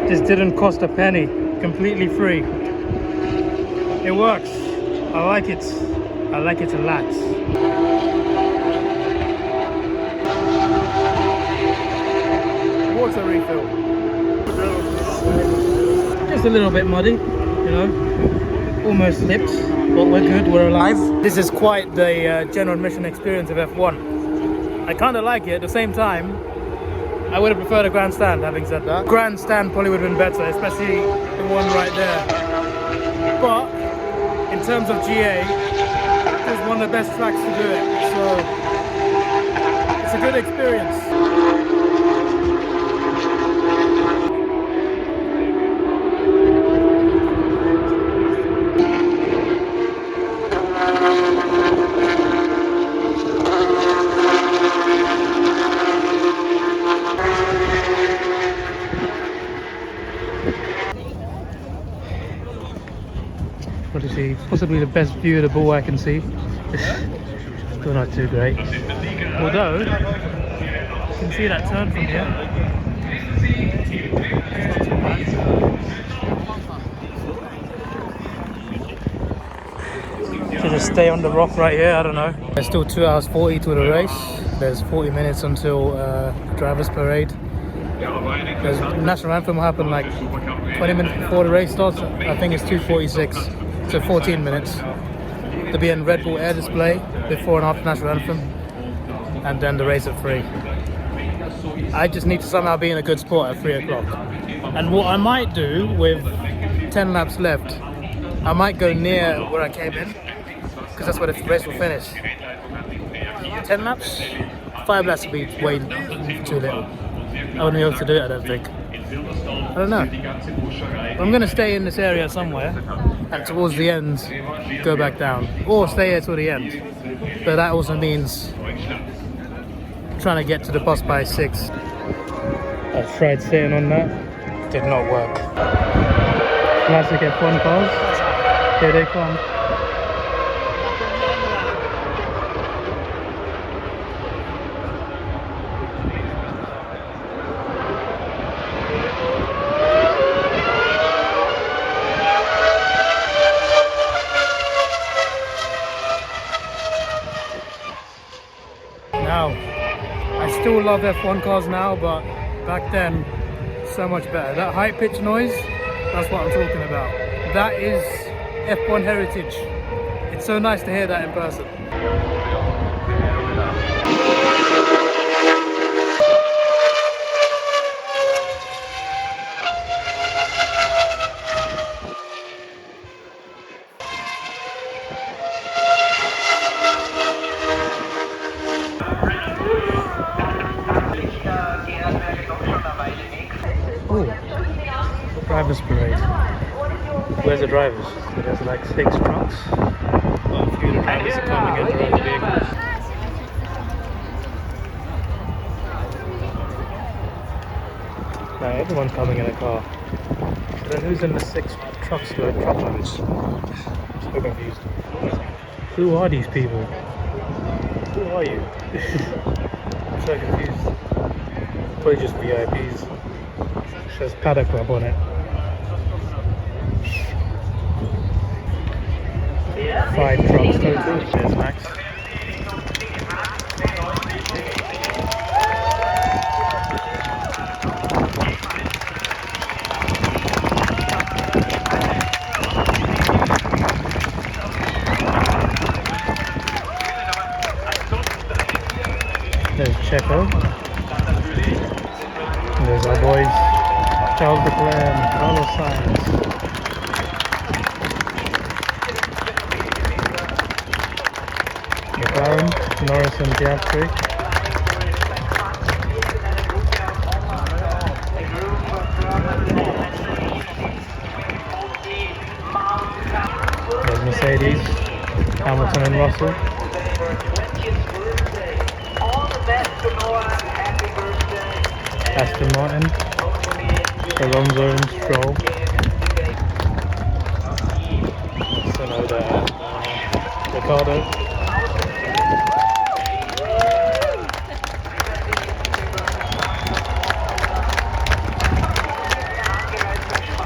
This didn't cost a penny, completely free. It works. I like it. I like it a lot. Water refill. Just a little bit muddy, you know. Almost slipped, but we're good, we're alive. This is quite the general admission experience of F1. I kind of like it. At the same time, I would have preferred a grandstand, having said that. Grandstand probably would have been better, especially the one right there. But in terms of GA, it's one of the best tracks to do it. So it's a good experience. What do you see? Possibly the best view of the ball I can see. Still not too great. Although, you can see that turn from here. It's not too bad. Should just stay on the rock right here, I don't know. There's still 2 hours 40 to the race. There's 40 minutes until driver's parade. There's national anthem will happen like 20 minutes before the race starts. I think it's 2:46. So 14 minutes. There'll be a Red Bull Air display before and after national anthem, and then the race at 3. I just need to somehow be in a good spot at 3 o'clock. And what I might do with 10 laps left, I might go near where I came in, because that's where the race will finish. 10 laps? 5 laps would be way too little. I wouldn't be able to do it, I don't think. I don't know. I'm going to stay in this area somewhere, and towards the end go back down, or stay here till the end. But that also means trying to get to the bus by 6. I tried sitting on that, did not work. Classic F1 cars, here they come. Now, I still love F1 cars now, but Back then, so much better. That high pitch noise, that's what I'm talking about. That is F1 heritage. It's so nice to hear that in person. Drivers parade. Where's the drivers? There's like 6 trucks. Well, a few of the drivers are coming in their own vehicles. Now everyone's coming in a car. But then who's in the 6 trucks? Truck drivers? So confused. Who are these people? Who are you? I'm so confused. Probably just VIPs. It says Paddock Club on it. 5 trucks total. There's Max. There's Checo. And there's our boys Charles Leclerc and Carlos Sainz. McLaren, Norris and Piastri. There's Mercedes, Hamilton and Russell. Aston Martin, Alonso and Stroll. Sonoda, Ricardo.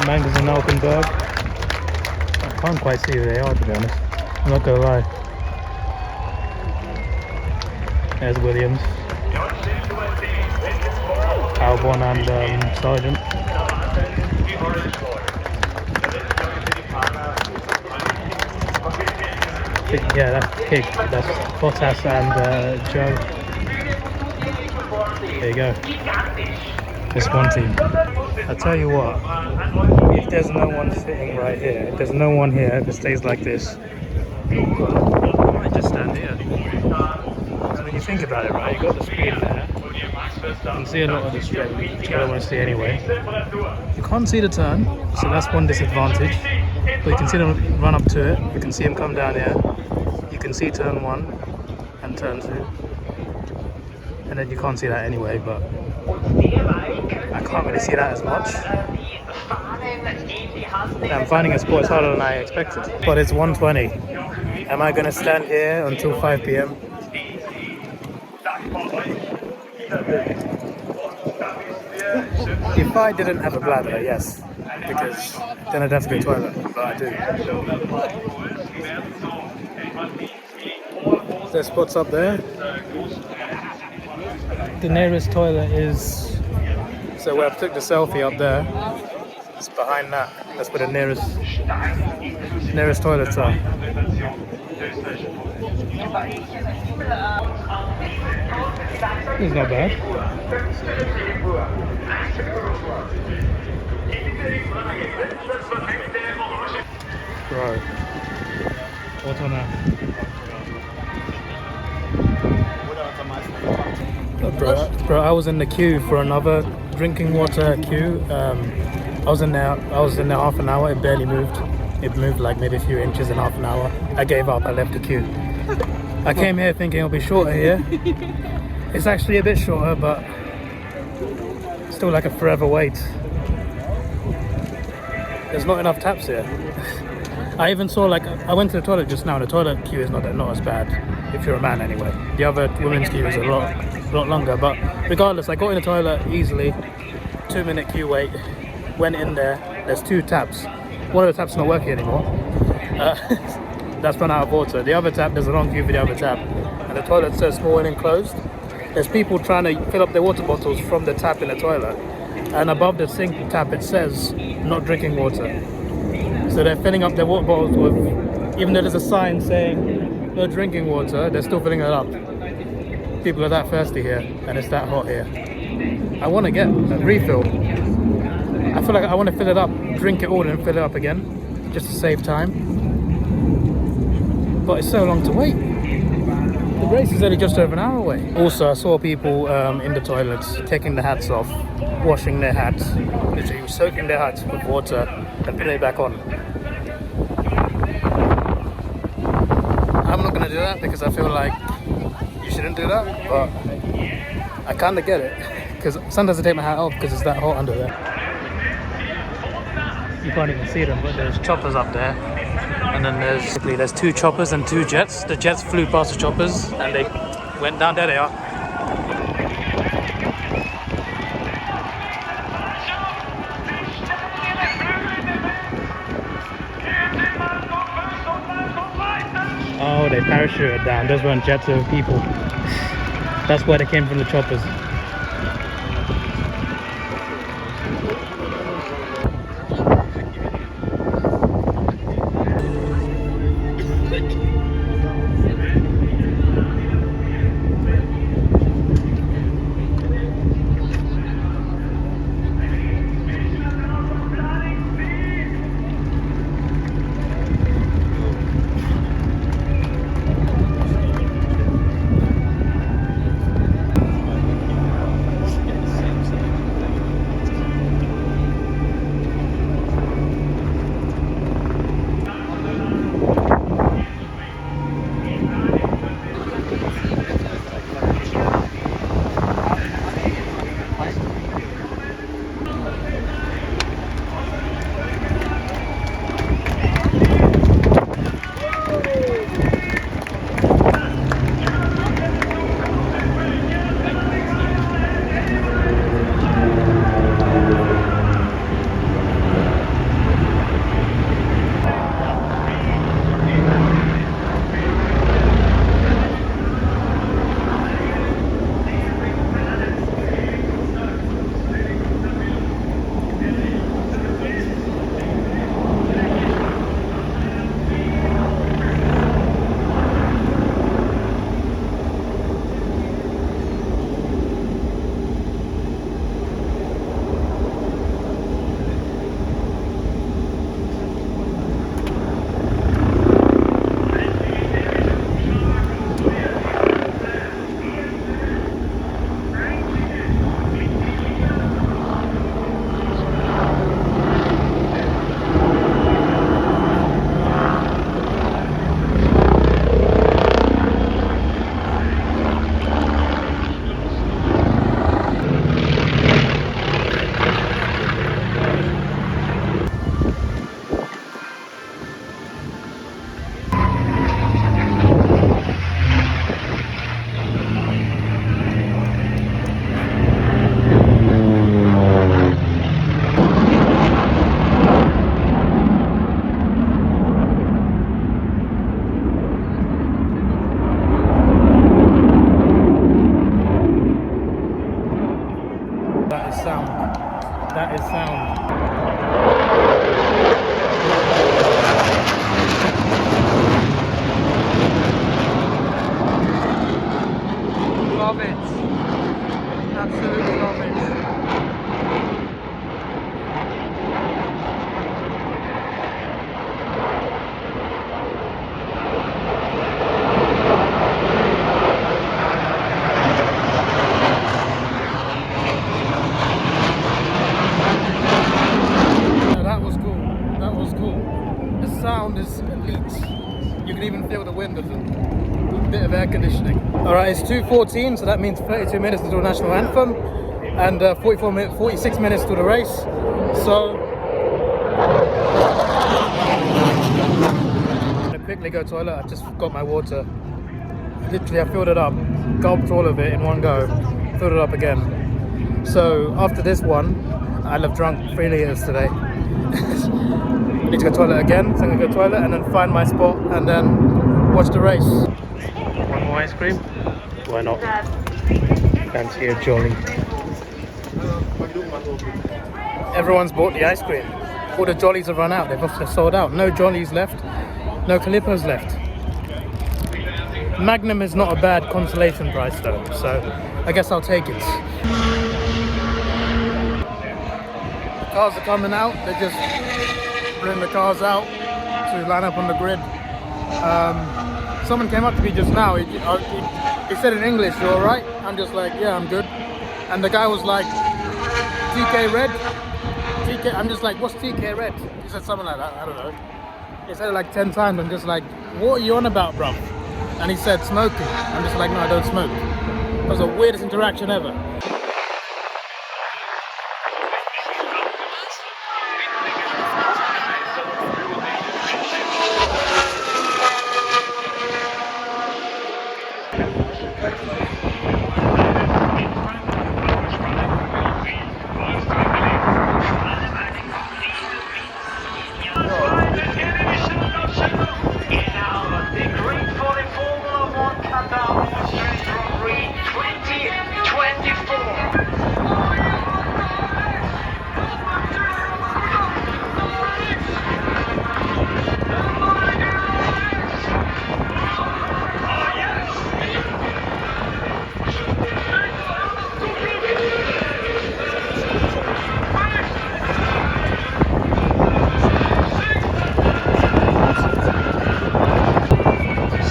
Mangas and Alkenberg. I can't quite see who they are, to be honest. I'm not gonna lie. There's Williams, Albon and Sargent. Yeah, that's Pig. That's Bottas and Joe. There you go. It's one team. I tell you what, if there's no one sitting right here, if there's no one here, if it stays like this, I might just stand here. So when you think about it, right, you got the screen there. You can see a lot of the straight, which I don't want to see anyway. You can't see the turn, so that's one disadvantage. But you can see them run up to it. You can see them come down here. You can see turn 1 and turn 2. And then you can't see that anyway, but I can't really see that as much. I'm finding a sport is harder than I expected. But it's 1:20. Am I going to stand here until 5 p.m? If I didn't have a bladder, yes. Because then I'd have to go to the toilet, but I do. There's spots up there. The nearest toilet is, so where I took the selfie up there, it's behind that. That's where the nearest toilets are. It's not bad. Bro, what on earth? Bro, I was in the queue for another drinking water queue. I was in there half an hour. It barely moved. It moved like maybe a few inches in half an hour. I gave up. I left the queue. I came here thinking it'll be shorter here. It's actually a bit shorter, but still like a forever wait. There's not enough taps here. I even saw, like, I went to the toilet just now. The toilet queue is not as bad if you're a man anyway. The other women's queue is a lot longer, but regardless, I got in the toilet easily. 2-minute queue wait. Went in there. There's 2 taps. One of the taps not working anymore. That's run out of water. The other tap, there's a long queue for the other tap, and the toilet's so small and enclosed. There's people trying to fill up their water bottles from the tap in the toilet, and above the sink tap it says not drinking water. So they're filling up their water bottles with, even though there's a sign saying no drinking water, they're still filling it up. People are that thirsty here, and it's that hot here. I want to get a refill. I feel like I want to fill it up, drink it all and fill it up again, just to save time. But it's so long to wait. The race is only just over an hour away. Also, I saw people in the toilets taking the hats off, washing their hats, literally soaking their hats with water and putting it back on. I'm not going to do that because I feel like you shouldn't do that, but I kind of get it because sometimes I take my hat off because it's that hot under there. You can't even see them, but there's choppers up there. And then there's two choppers and two jets. The jets flew past the choppers and they went down. There they are. Oh, they parachuted down. Those weren't jets of people. That's why they came from the choppers. That is sound. Love it. Absolutely love it. Sound is elite. You can even feel the wind of a bit of air conditioning. Alright, it's 2:14, so that means 32 minutes to do the national anthem and 46 minutes to the race. So I'm gonna quickly go to the toilet. I just got my water. Literally, I filled it up, gulped all of it in one go, filled it up again. So after this one, I'll have drunk 3 liters today. I need to go to the toilet again, so I'm going to go to the toilet and then find my spot and then watch the race. One more ice cream? Why not? Fancy a jolly. Everyone's bought the ice cream. All the jollies have run out. They've sold out. No jollies left. No Calippos left. Magnum is not a bad consolation price though, so I guess I'll take it. Cars are coming out. They just bring the cars out to line up on the grid. Someone came up to me just now. He said in English, "You all right?" I'm just like, "Yeah, I'm good." And the guy was like, "TK Red?" TK. I'm just like, "What's TK Red?" He said something like that. I don't know. He said it like 10 times. I'm just like, "What are you on about, bro?" And he said, "Smoking." I'm just like, "No, I don't smoke." It was the weirdest interaction ever.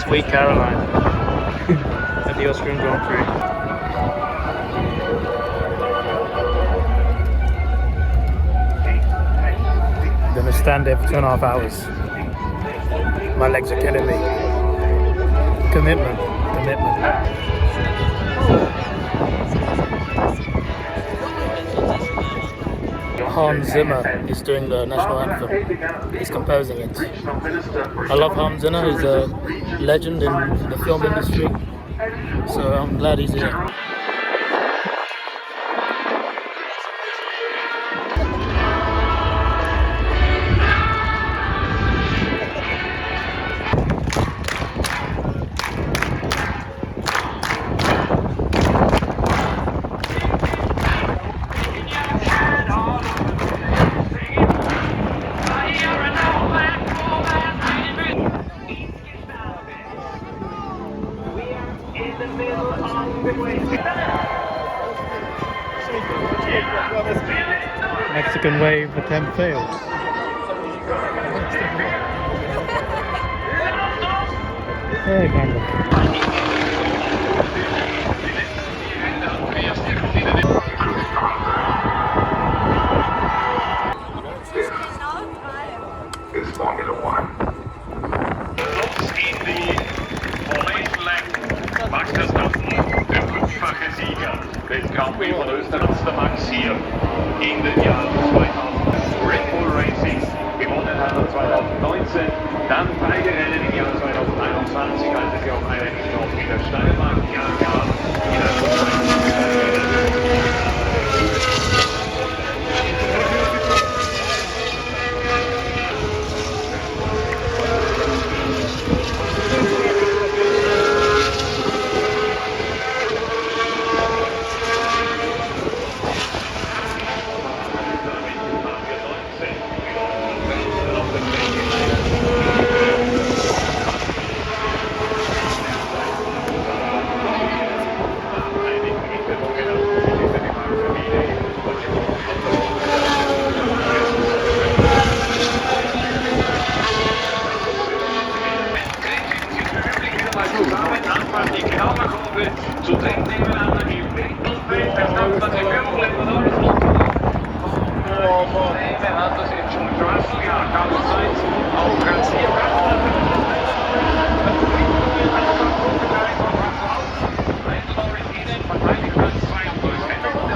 Sweet Caroline at the Austrian Grand Prix. Gonna stand there for 2.5 hours. My legs are killing me. Commitment. Hans Zimmer is doing the national anthem. He's composing it. I love Hans Zimmer. He's a legend in the film industry. So I'm glad he's here. Mexican wave attempt failed. Hey, camera. Is Formula One. In die Formation Länge Max Verstappen, der 5-fache Sieger des Grand Prix von Österreich, der Max hier in den Jahren 2000. Red Bull Racing gewonnen hat er 2019, dann beide Rennen im Jahr 2021, als es ja auch ein Rennen noch in der Steiermark gab, in der zu dritt nebeneinander im Mittelfeld, das hat man die Führung und alles hat das jetzt schon Russell, ja, Carlos Sainz auf Platz 4. Verteidigt Platz 2 und durch Hamilton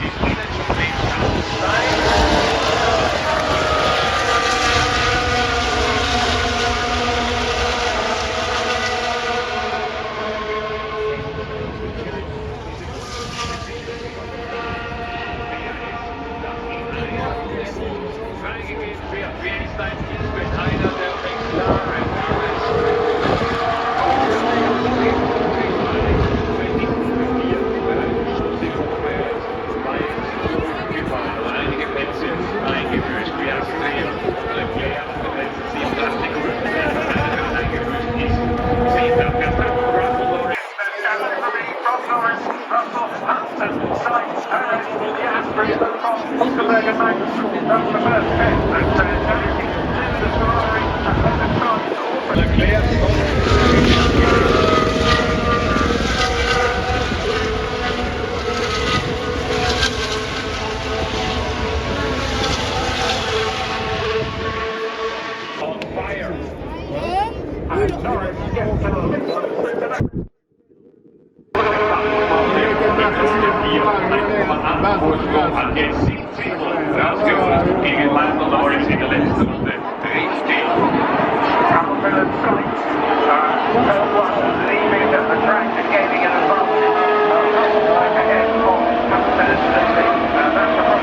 ist ihnen schon links Carlos Sainz. Freigegeben für Einstein, Betreiber. Rausgeholt gegen Lando Norris in der letzten Runde. Richtig. Leaving the track and gaining an advantage. Like ahead of That's the problem.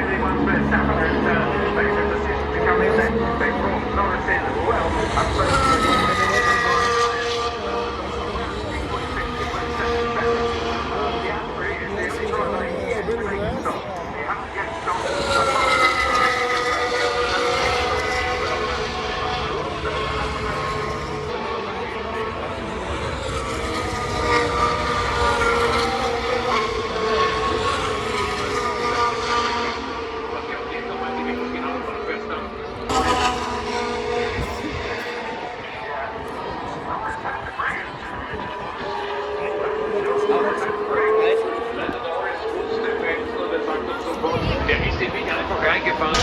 basically once Verstappen has made a decision to come in, they brought Norris in as well. And so the Prix is the only driver yet to make a stop. He hasn't yet stopped. Der ist den Weg einfach reingefahren.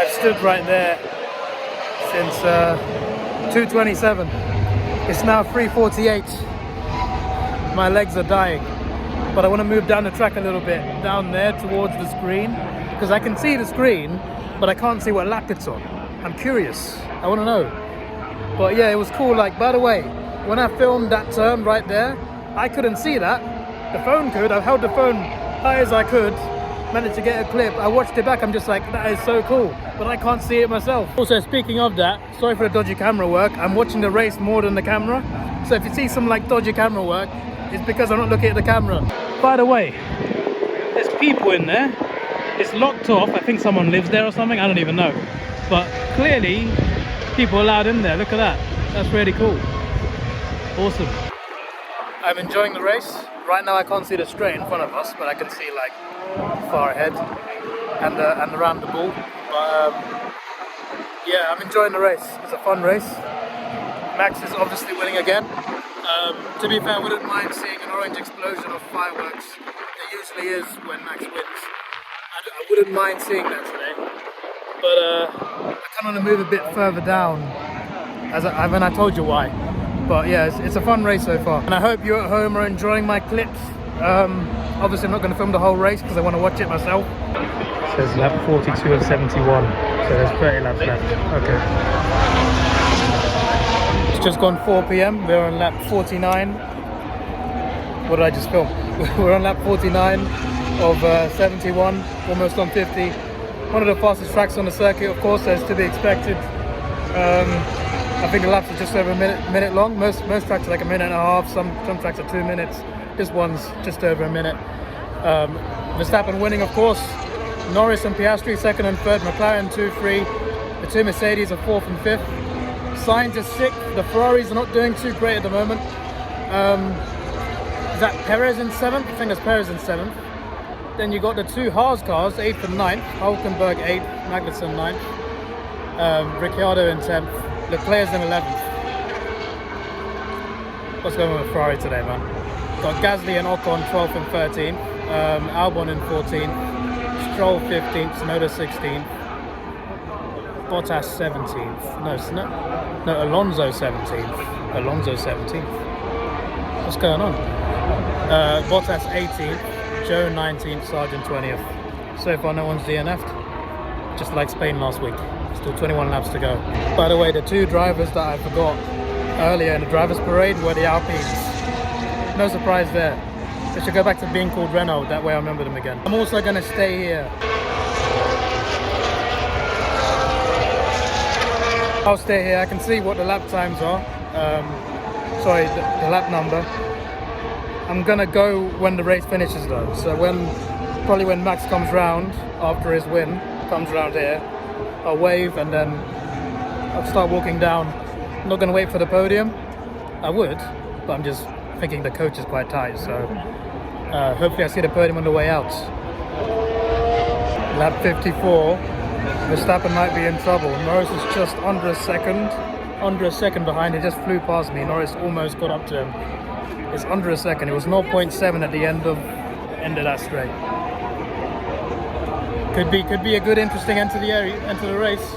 I've stood right there since 2:27. It's now 3:48. My legs are dying, but I want to move down the track a little bit, down there towards the screen, because I can see the screen, but I can't see what lap it's on. I'm curious. I want to know. But yeah, it was cool. Like, by the way, when I filmed that turn right there, I couldn't see that. The phone could. I held the phone high as I could, managed to get a clip. I watched it back. I'm just like, that is so cool, but I can't see it myself. Also, speaking of that, sorry for the dodgy camera work. I'm watching the race more than the camera. So if you see some like dodgy camera work, it's because I'm not looking at the camera. By the way, there's people in there. It's locked off. I think someone lives there or something. I don't even know. But clearly, people allowed in there. Look at that. That's really cool. Awesome. I'm enjoying the race. Right now I can't see the straight in front of us, but I can see like far ahead and around the ball. But yeah, I'm enjoying the race. It's a fun race. Max is obviously winning again. To be fair, I wouldn't mind seeing an orange explosion of fireworks. There usually is when Max wins. I wouldn't mind seeing that today. But I kind of want to move a bit further down, when I told you why. But yeah, it's a fun race so far. And I hope you at home are enjoying my clips. Obviously I'm not going to film the whole race because I want to watch it myself. It says lap 42 of 71, so there's 30 laps left. Okay. It's just gone 4 p.m. We're on lap 49. What did I just film? We're on lap 49 of 71, almost on 50. One of the fastest tracks on the circuit, of course, as to be expected. I think the laps are just over a minute long. Most tracks are like a minute and a half. Some tracks are 2 minutes. This one's just over a minute. Verstappen winning, of course. Norris and Piastri second and third. McLaren 2-3. The two Mercedes are fourth and fifth. Sainz is sixth. The Ferraris are not doing too great at the moment. Is that Perez in seventh? I think that's Perez in seventh. Then you got the two Haas cars, 8th and 9th. Hulkenberg 8th, Magnussen 9th. Ricciardo in 10th. Leclerc's in 11th. What's going on with Ferrari today, man? Got Gasly and Ocon 12th and 13th. Albon in 14th. Stroll 15th. Tsunoda 16th. Bottas 17th. No, Alonso 17th. Alonso 17th. What's going on? Bottas 18th. Joe 19th, Sargent 20th. So far no one's DNF'd, just like Spain last week. Still 21 laps to go. By the way, the two drivers that I forgot earlier in the drivers parade were the Alpines. No surprise there. They should go back to being called Renault, that way I remember them again. I'm also going to stay here. I'll stay here. I can see what the lap times are. Sorry, the lap number. I'm gonna go when the race finishes though. So probably when Max comes round after his win, comes round here, I'll wave and then I'll start walking down. I'm not gonna wait for the podium. I would, but I'm just thinking the coach is quite tight. So hopefully I see the podium on the way out. Lap 54. Verstappen might be in trouble. Norris is just under a second behind. He just flew past me. Norris almost got up to him. It's under a second. It was 0.7 at the end of that straight. Could be a good, interesting end to the race.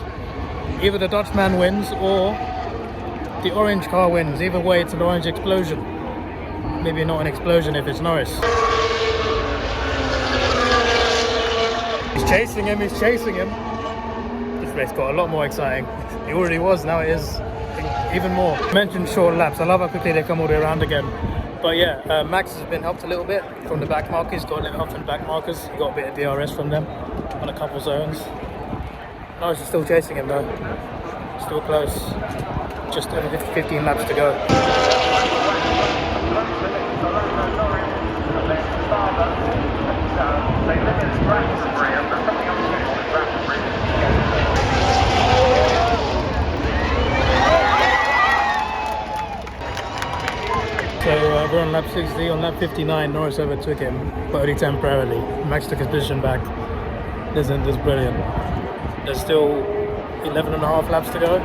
Either the Dutchman wins or the orange car wins. Either way, it's an orange explosion. Maybe not an explosion if it's Norris. He's chasing him. This race got a lot more exciting. It already was. Now it is even more. I mentioned short laps. I love how quickly they come all the way around again. But yeah, Max has been helped a little bit from the back markers. Got a little help from the back markers. Got a bit of DRS from them on a couple zones. Norris is still chasing him though. Still close. Just over 15 laps to go. So we're on lap 60. On lap 59, Norris overtook him, but only temporarily. Max took his position back. This is brilliant. There's still 11 and a half laps to go.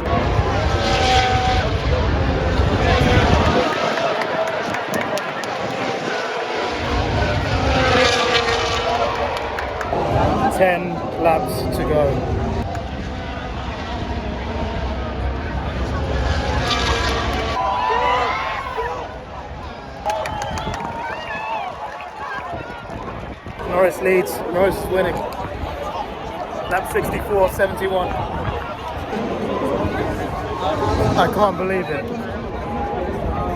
Ten laps to go. Norris leads. Norris is winning. Lap 64.71. I can't believe it.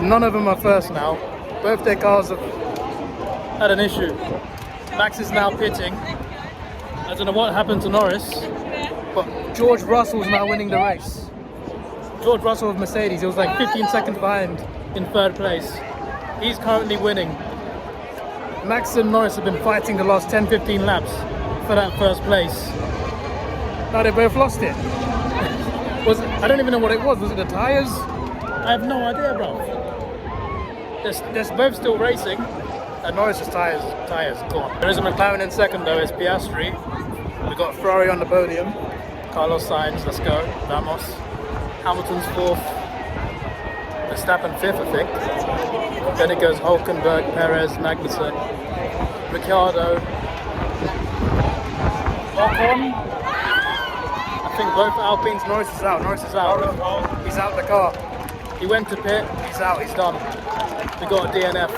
None of them are first now. Both their cars have had an issue. Max is now pitting. I don't know what happened to Norris, but George Russell's now winning the race. George Russell of Mercedes, he was like 15 seconds behind in third place. He's currently winning. Max and Norris have been fighting the last 10-15 laps for that first place. Now they both lost it. I don't even know what it was. Was it the tyres? I have no idea, bro. They're both still racing. And Norris's tyres gone. There is a McLaren in second though, it's Piastri. We've got Ferrari on the podium. Carlos Sainz, let's go. Vamos. Hamilton's fourth. Verstappen fifth, I think. Then it goes Hülkenberg, Perez, Magnussen, Ricciardo, Ocon. I think both Alpines. Norris is out. He's out the car. He went to pit, he's out, he's done. We got a DNF.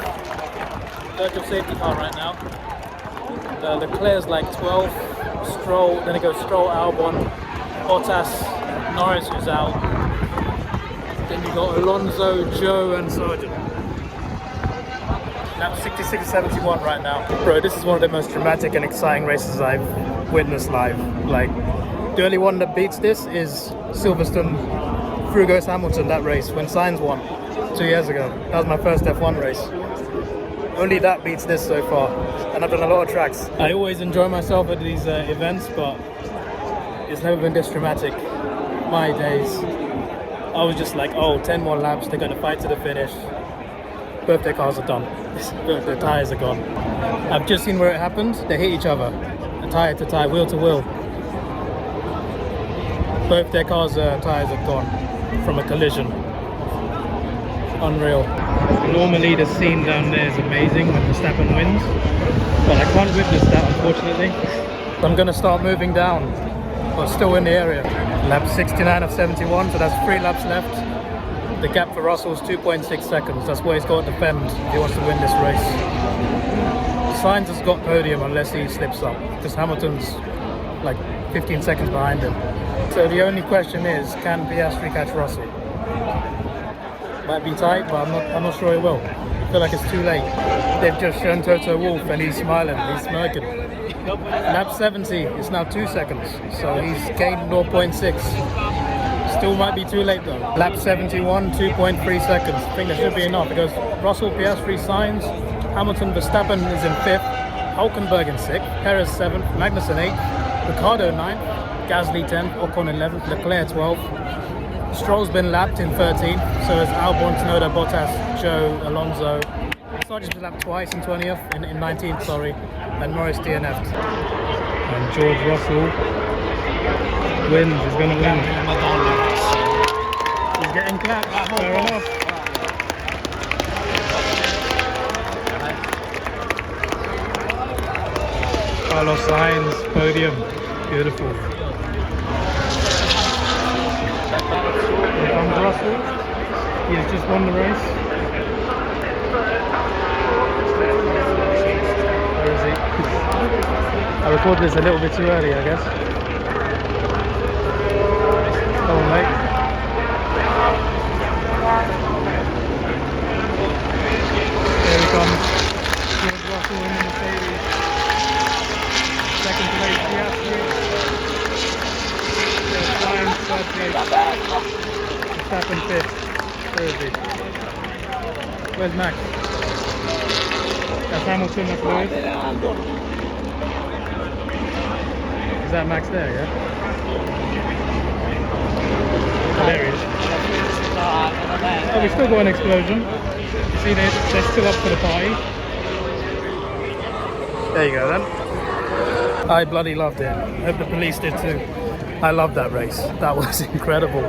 Virtual safety car right now. Leclerc's like 12, Stroll, then it goes Stroll, Albon, Bottas, Norris who's out. Then you got Alonso, Joe and Sargent. Lap 66.71 right now. Bro, this is one of the most dramatic and exciting races I've witnessed live. Like, the only one that beats this is Silverstone, Frugos Hamilton, that race when Sainz won 2 years ago. That was my first F1 race. Only that beats this so far, and I've done a lot of tracks. I always enjoy myself at these events, but it's never been this dramatic. My days. I was just like, oh, 10 more laps, they're going to fight to the finish. Both their cars are done. Their tyres are gone. I've just seen where it happened. They hit each other, tyre to tyre, wheel to wheel. Both their cars' tyres are gone from a collision. Unreal. Normally the scene down there is amazing when Verstappen wins, but I can't witness that unfortunately. I'm going to start moving down, but still in the area. Lap 69 of 71, so that's 3 laps left. The gap for Russell is 2.6 seconds. That's where he's got to defend if he wants to win this race. Sainz has got podium unless he slips up, because Hamilton's like 15 seconds behind him. So the only question is, can Piastri catch Russell? Might be tight, but I'm not sure he will. I feel like it's too late. They've just shown Toto Wolff and he's smiling, he's smirking. Lap 70, it's now 2 seconds, so he's gained 0.6. Still might be too late though. Lap 71, 2.3 seconds. I think that should be enough. It goes Russell, Piastri, Sainz, Hamilton, Verstappen is in 5th, Hülkenberg in 6th, Perez 7th, Magnussen 8th, Ricciardo 9th, Gasly 10th, Ocon 11th, Leclerc 12th. Stroll's been lapped in 13th, so has Albon, Tsunoda, Bottas, Joe, Alonso. Sargent's been lapped twice in 20th, in 19th, sorry, and Norris DNF'd. And George Russell wins, he's going to win. He's getting clapped, fair enough. Carlos Sainz podium. Beautiful. Here comes Russell. He has just won the race. Where is he? I recorded this a little bit too early, I guess. Come on, mate. Here he comes. George Russell in the Mercedes. Second place, Piastri. Sainz, third place. Verstappen fifth. Where is he? Where's Max? That's Hamilton, that's Lloyd. Is that Max there, yeah? Oh, there he is. Oh, we still got an explosion. You see, they're still up for the party. There you go then. I bloody loved it. I hope the police did too. I loved that race. That was incredible.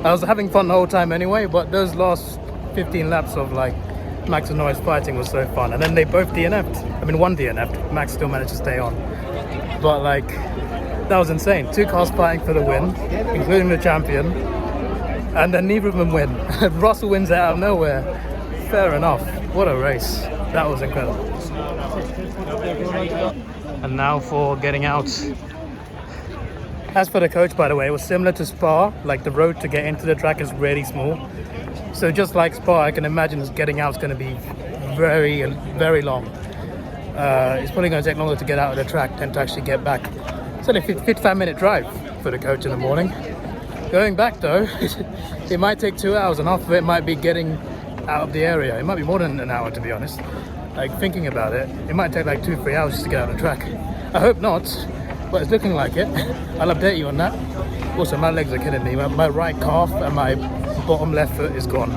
I was having fun the whole time anyway, but those last 15 laps of like Max and Norris fighting was so fun. And then they both DNF'd. I mean, one DNF'd. Max still managed to stay on. But like, that was insane. Two cars fighting for the win, including the champion. And then neither of them win. Russell wins it out of nowhere. Fair enough. What a race. That was incredible. And now for getting out. As for the coach, by the way, it was similar to Spa. Like the road to get into the track is really small. So just like Spa, I can imagine getting out is going to be very, very long. It's probably going to take longer to get out of the track than to actually get back. It's only a 55-minute drive for the coach in the morning. Going back though, it might take 2 hours, and half of it might be getting out of the area. It might be more than an hour, to be honest. Like thinking about it, it might take like 2-3 hours just to get out of the track. I hope not, but it's looking like it. I'll update you on that. Also, my legs are killing me. My right calf and my bottom left foot is gone.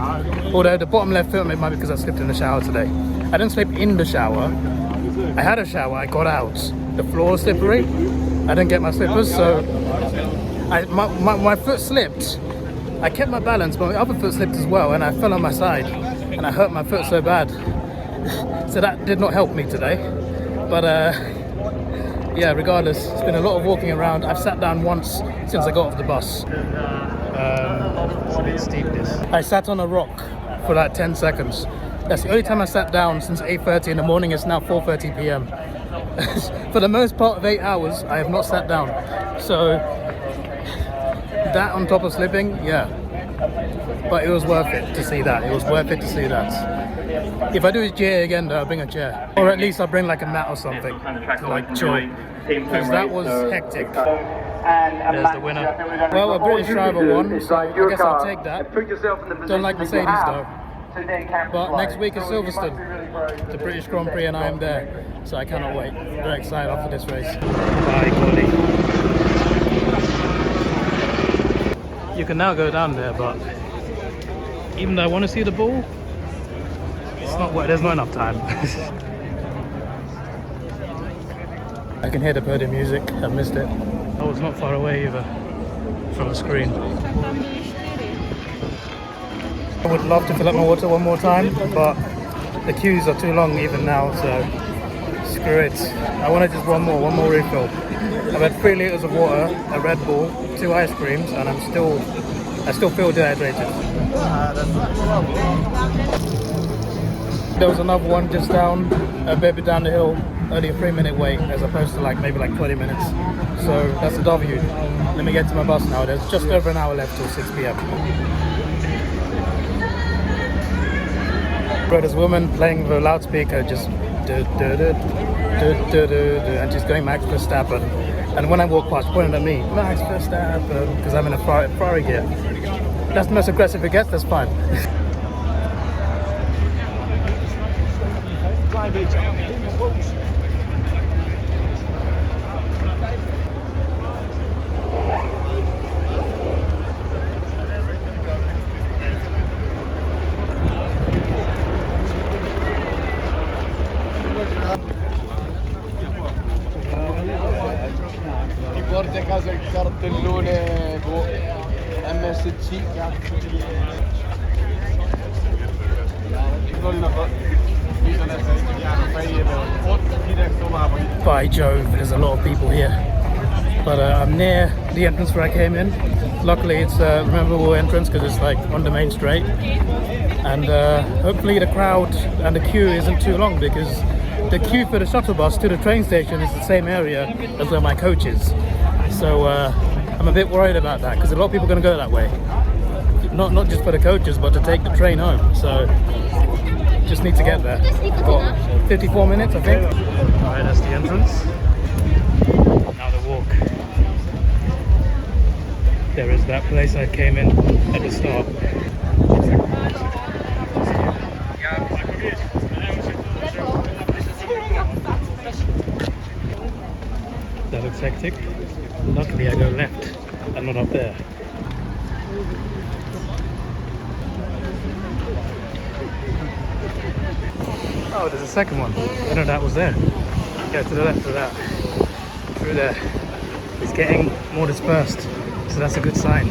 Although the bottom left foot, it might be because I slipped in the shower today. I didn't slip in the shower. I had a shower, I got out. The floor was slippery. I didn't get my slippers, so my foot slipped. I kept my balance, but my other foot slipped as well, and I fell on my side, and I hurt my foot so bad. So that did not help me today. But yeah, regardless, it's been a lot of walking around. I've sat down once since I got off the bus. It's a bit steep, this. I sat on a rock for like 10 seconds. That's the only time I sat down since 8:30 in the morning. It's now 4:30 p.m. For the most part of 8 hours, I have not sat down. So that on top of slipping, yeah. But it was worth it to see that. It was worth it to see that. If I do a GA again though, I'll bring a chair. Or at least I'll bring like a mat or something to like chill. Because that was hectic. There's the winner. Well, a British driver won, so I guess I'll take that. Don't like Mercedes though. But next week is Silverstone, the British Grand Prix, and I am there. So I cannot wait. Very excited after this race. Bye, Collie. You can now go down there, but even though I want to see the ball, it's not. There's not enough time. I can hear the podium music. I missed it. Oh, it's not far away either from the screen. I would love to fill up my water one more time, but the queues are too long even now, so screw it. I want to just one more refill. I've had 3 liters of water, a Red Bull, 2 ice creams, and I still feel dehydrated. There was another one just down, a bit down the hill, only a 3-minute wait as opposed to like maybe like 20 minutes. So that's a W. Let me get to my bus now. There's just over an hour left till 6 p.m. Bro, this woman playing the loudspeaker just and she's going Max Verstappen. And when I walk past, pointing at me, Max Verstappen, because I'm in a Ferrari gear. That's the most aggressive it gets, that's fine. Porti a casa il cartellone MSC. By Jove, there's a lot of people here. But I'm near the entrance where I came in. Luckily it's a memorable entrance because it's like on the main straight. And hopefully the crowd and the queue isn't too long, because the queue for the shuttle bus to the train station is the same area as where my coach is. So I'm a bit worried about that, because a lot of people are going to go that way. Not just for the coaches, but to take the train home. So just need to get there. Got 54 minutes, I think. Alright, that's the entrance. Now the walk. There is that place I came in at the start. That looks hectic. Luckily I go left and not up there. Oh, there's a second one. I know that was there. Go to the left of that. Through there. It's getting more dispersed, so that's a good sign.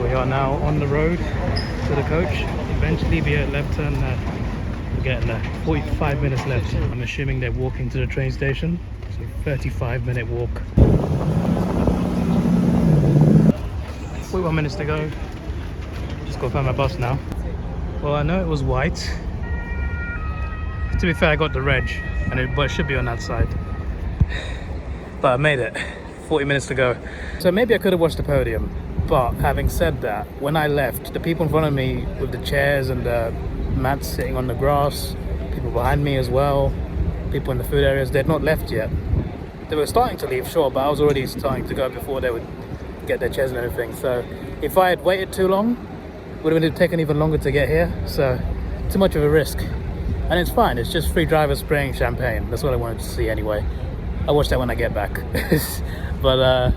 We are now on the road to the coach. Eventually be a left turn there. We're getting there. 45 minutes left. I'm assuming they're walking to the train station. So 35-minute walk. 41 minutes to go. Just gotta find my bus now. Well, I know it was white. To be fair, I got the reg, but it should be on that side. But I made it. 40 minutes to go. So maybe I could have watched the podium. But having said that, when I left, the people in front of me with the chairs and the mats sitting on the grass, people behind me as well, people in the food areas, they'd not left yet. They were starting to leave, sure, but I was already starting to go before they would get their chairs and everything. So if I had waited too long, it would have taken even longer to get here. So too much of a risk. And it's fine, it's just free drivers spraying champagne. That's what I wanted to see anyway. I'll watch that when I get back. But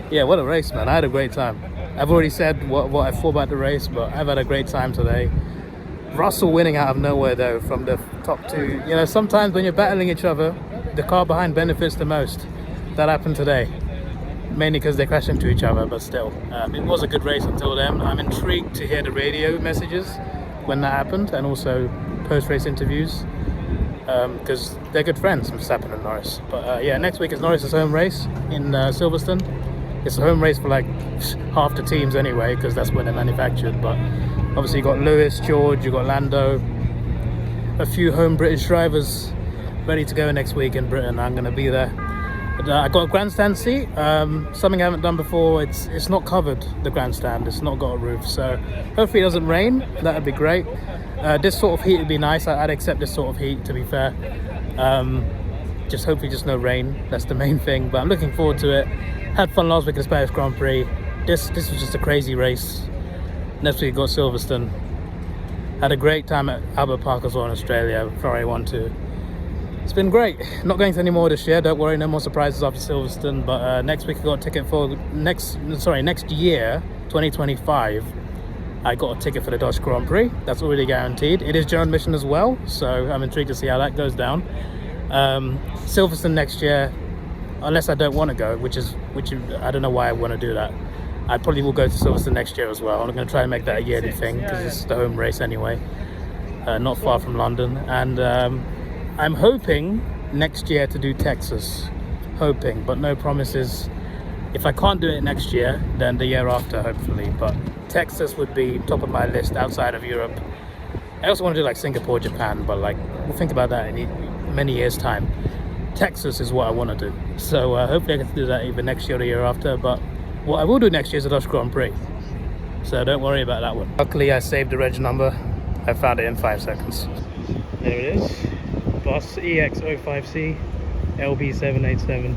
yeah, what a race, man. I had a great time. I've already said what I thought about the race, but I've had a great time today. Russell winning out of nowhere though, from the top two. You know, sometimes when you're battling each other, the car behind benefits the most. That happened today. Mainly because they crashed into each other, but still. It was a good race until then. I'm intrigued to hear the radio messages when that happened, and also post-race interviews. Because they're good friends, Verstappen and Norris. But yeah, next week is Norris's home race in Silverstone. It's a home race for like half the teams anyway, because that's where they're manufactured. But obviously you got Lewis, George, you got Lando, a few home British drivers ready to go next week in Britain. I'm going to be there. But, I got a grandstand seat, something I haven't done before. It's not covered, the grandstand. It's not got a roof, so hopefully it doesn't rain. That would be great. This sort of heat would be nice. I'd accept this sort of heat, to be fair. Just hopefully just no rain. That's the main thing. But I'm looking forward to it. Had fun last week at the Spanish Grand Prix. This was just a crazy race. Next week got Silverstone. Had a great time at Albert Park as well in Australia. Ferrari 1-2. It's been great. Not going to any more this year. Don't worry, no more surprises after Silverstone. But next week I got a ticket for next year, 2025. I got a ticket for the Dutch Grand Prix. That's already guaranteed. It is general admission as well, so I'm intrigued to see how that goes down. Silverstone next year, unless I don't want to go, which I don't know why I want to do that. I probably will go to Silverstone next year as well. I'm going to try and make that a yearly thing, because it's the home race anyway. Not far from London. And I'm hoping next year to do Texas. Hoping, but no promises. If I can't do it next year, then the year after, hopefully. But Texas would be top of my list outside of Europe. I also want to do like Singapore, Japan, but like we'll think about that in many years' time. Texas is what I want to do. So hopefully I can do that either next year or the year after. But what I will do next year is the Dutch Grand Prix. So don't worry about that one. Luckily I saved the reg number. I found it in 5 seconds. There it is. Bus EX05C LB787.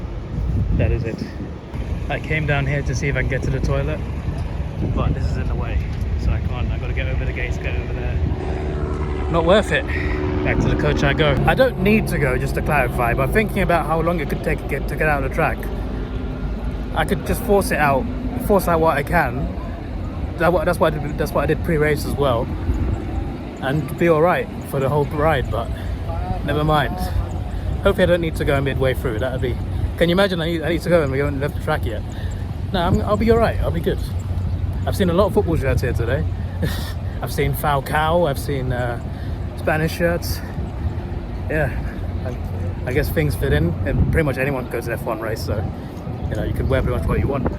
That is it. I came down here to see if I can get to the toilet, but this is in the way, so I can't. I got to get over the gates, get over there. Not worth it. Back to the coach I go. I don't need to go, just to clarify, but thinking about how long it could take to get out of the track, I could just force out what I can. That's what I did pre-race as well, and be all right for the whole ride. But never mind. Hopefully I don't need to go midway through. That would be. Can you imagine I need to go and we haven't left the track yet? No, I'll be all right. I'll be good. I've seen a lot of football shirts here today. I've seen Falcao, I've seen Spanish shirts. Yeah, I guess things fit in, and pretty much anyone goes to an F1 race, so you know, you can wear pretty much what you want.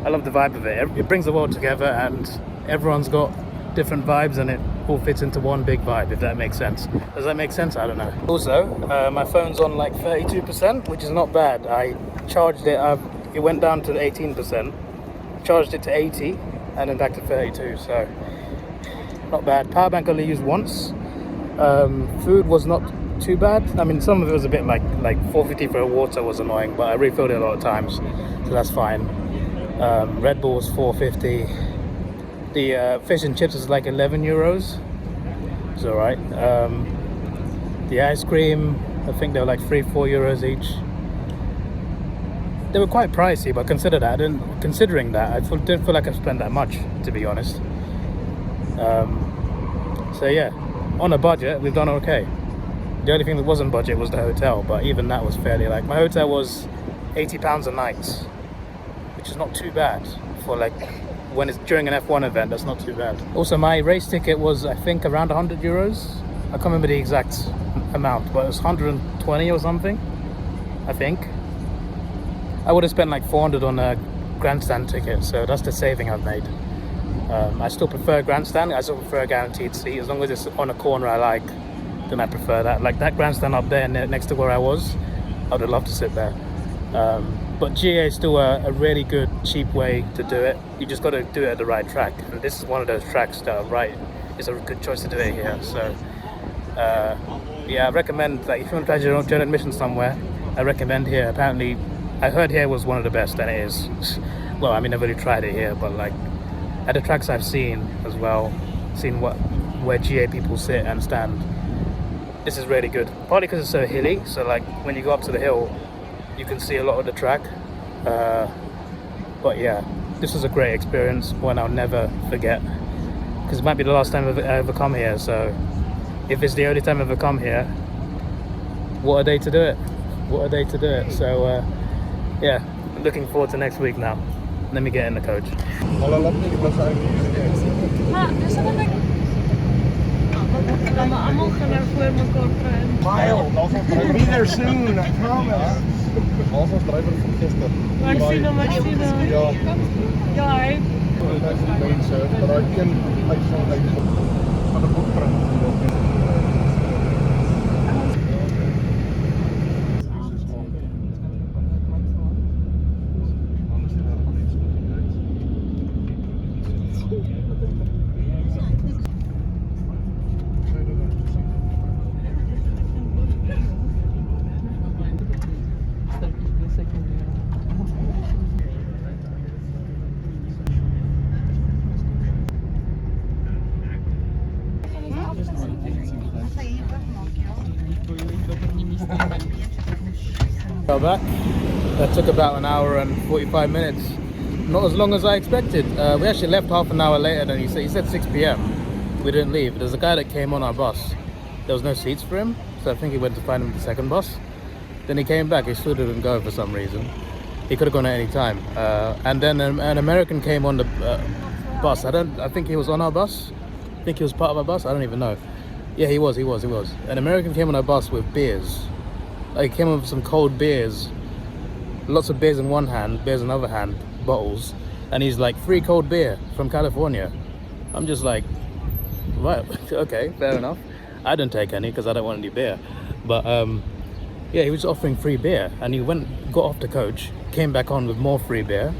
I love the vibe of it. It brings the world together, and everyone's got different vibes, and it all fits into one big vibe, if that makes sense. Does that make sense? I don't know. Also, my phone's on like 32%, which is not bad. I charged it, it went down to 18%, charged it to 80, and then back to 32, so not bad. Power bank only used once. Food was not too bad. I mean, some of it was a bit like 450 for water was annoying, but I refilled it a lot of times, so that's fine. Red Bull was 450. The fish and chips is like 11 euros. It's alright. The ice cream, I think they were like 3-4 euros each. They were quite pricey, but considering that, I didn't feel like I spent that much, to be honest. So yeah, on a budget, we've done okay. The only thing that wasn't budget was the hotel, but even that was fairly like, my hotel was £80 a night, which is not too bad for like, when it's during an F1 event, that's not too bad. Also, my race ticket was, I think, around 100 euros. I can't remember the exact amount, but it was 120 or something, I think. I would have spent like 400 on a grandstand ticket, so that's the saving I've made. I still prefer grandstand. I still prefer a guaranteed seat. As long as it's on a corner I like, then I prefer that. Like that grandstand up there next to where I was, I would have loved to sit there. But GA is still a really good, cheap way to do it. You just got to do it at the right track. And this is one of those tracks that are right. It's a good choice to do it here. So, yeah, I recommend, like, if you want to try your own journal admission somewhere, I recommend here. Apparently, I heard here was one of the best, and it is. Well, I mean, I've already tried it here, but like, at the tracks I've seen as well, seen where GA people sit and stand, this is really good. Partly because it's so hilly, so like, when you go up to the hill, you can see a lot of the track. But yeah, this was a great experience, one I'll never forget, because it might be the last time I've ever come here. So if it's the only time I've ever come here, what a day to do it. What a day to do it. So yeah, I'm looking forward to next week now. Let me get in the coach. Be there soon, I promise. Also driver van gisteren. Marcino. Ja. Ja, hè? Mensen, maar ik ken van de boekprint. Got back. That took about an hour and 45 minutes. Not as long as I expected. We actually left half an hour later than he said. He said 6 p.m. We didn't leave. There's a guy that came on our bus. There was no seats for him, so I think he went to find him the second bus. Then he came back. He still didn't go for some reason. He could have gone at any time. And then an American came on the bus. I think he was on our bus. I think he was part of our bus. I don't even know. Yeah, he was. An American came on our bus with beers. Like, he came up with some cold beers. Lots of beers in one hand, beers in the other hand, bottles. And he's like, free cold beer from California. I'm just like, right, okay, fair enough. I didn't take any because I don't want any beer. But yeah, he was offering free beer. And he got off the coach, came back on with more free beer,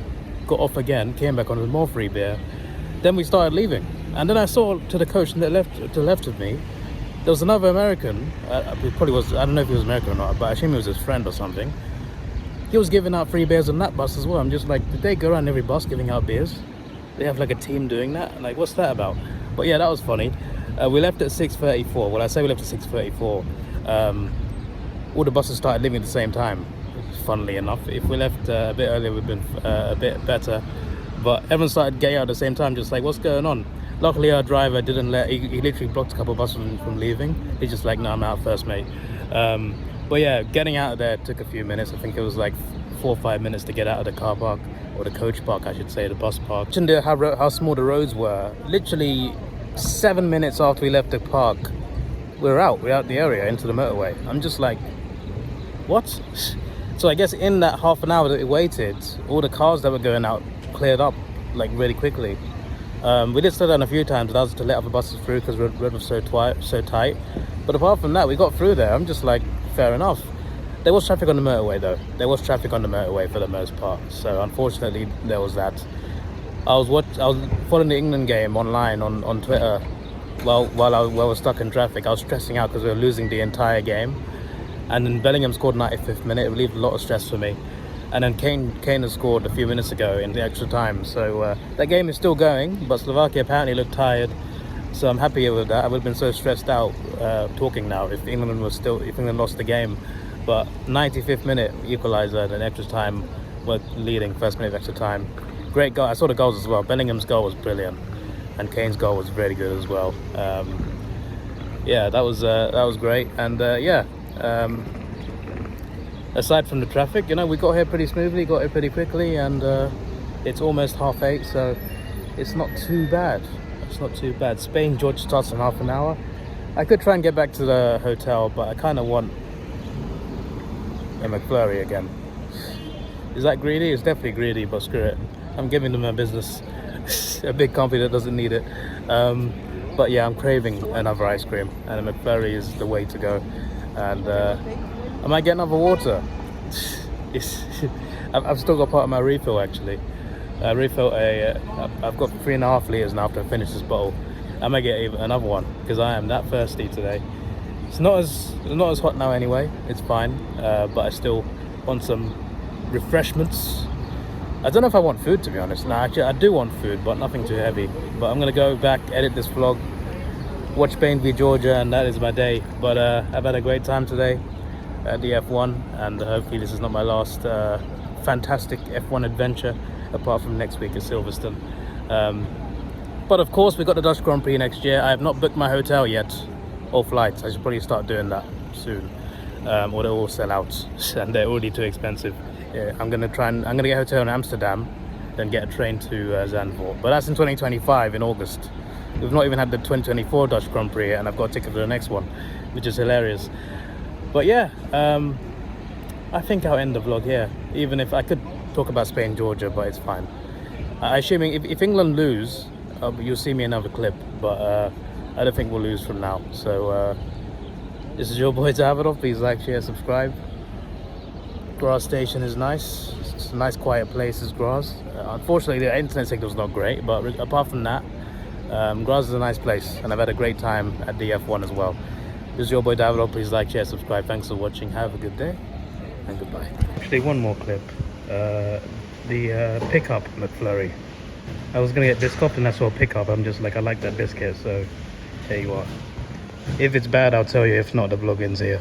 got off again, came back on with more free beer. Then we started leaving. And then I saw to the coach to the left of me, there was another American. He probably was, I don't know if he was American or not, but I assume he was his friend or something. He was giving out free beers on that bus as well. I'm just like, did they go around every bus giving out beers? They have like a team doing that? Like, what's that about? But yeah, that was funny. We left at 6:34. Well, I say we left at 6:34. All the buses started leaving at the same time, funnily enough. If we left a bit earlier, we'd been a bit better. But everyone started getting out at the same time, just like, what's going on? Luckily, our driver didn't he literally blocked a couple of buses from leaving. He's just like, no, I'm out first, mate. But yeah, getting out of there took a few minutes. I think it was like 4 or 5 minutes to get out of the car park, or the coach park I should say, the bus park. Mentioned how small the roads were. Literally 7 minutes after we left the park, we're out the area into the motorway. I'm just like, what? So I guess in that half an hour that we waited, all the cars that were going out cleared up like really quickly. We did slow down a few times, that was to let other buses through because road was so tight. But apart from that, we got through there. I'm just like, fair enough. There was traffic on the motorway though. There was traffic on the motorway for the most part. So unfortunately, there was that. I was following the England game online on Twitter while I was stuck in traffic. I was stressing out because we were losing the entire game. And then Bellingham scored 95th minute. It relieved a lot of stress for me. And then Kane has scored a few minutes ago in the extra time. So that game is still going, but Slovakia apparently looked tired. So I'm happy with that. I would have been so stressed out talking now if England lost the game. But 95th minute equaliser, then extra time, we're leading first minute of extra time. Great goal. I saw the goals as well. Bellingham's goal was brilliant, and Kane's goal was really good as well. Yeah, that was great. And aside from the traffic, we got here pretty smoothly, got here pretty quickly, and it's almost 8:30, so it's not too bad. It's not too bad. Spain Georgia starts in half an hour. I could try and get back to the hotel, but I kind of want a McFlurry again. Is that greedy? It's definitely greedy, but screw it. I'm giving them a business. A big company that doesn't need it. But yeah, I'm craving another ice cream, and a McFlurry is the way to go. And I might get another water. I've still got part of my refill actually. I've got 3.5 litres now after I finish this bottle. I might get even another one because I am that thirsty today. It's not as hot now anyway. It's fine, but I still want some refreshments. I don't know if I want food, to be honest. No, actually I do want food, but nothing too heavy. But I'm gonna go back, edit this vlog, watch Spain v Georgia, and that is my day. But I've had a great time today at the F1, and hopefully this is not my last fantastic F1 adventure, apart from next week at Silverstone. But of course, we've got the Dutch Grand Prix next year. I have not booked my hotel yet, or flights. I should probably start doing that soon, or they'll all sell out, and they're already too expensive. Yeah, I'm gonna get a hotel in Amsterdam, then get a train to Zandvoort. But that's in 2025 in August. We've not even had the 2024 Dutch Grand Prix yet, and I've got a ticket for the next one, which is hilarious. But yeah, I think I'll end the vlog here. Even if I could talk about Spain, Georgia, but it's fine. Assuming if England lose, you'll see me in another clip. But I don't think we'll lose from now. So this is your boy Davidoff. Please like, share, subscribe. Graz station is nice. It's a nice quiet place, is Graz. Unfortunately, the internet signal's not great, but apart from that, Graz is a nice place, and I've had a great time at the F1 as well. This is your boy Davidoff. Please like, share, subscribe. Thanks for watching. Have a good day, and goodbye. Actually, one more clip. The pickup McFlurry. I was gonna get Biscoff, and I saw pickup. I'm just like, I like that biscuit, so there you are. If it's bad, I'll tell you. If not, the vlog ends here.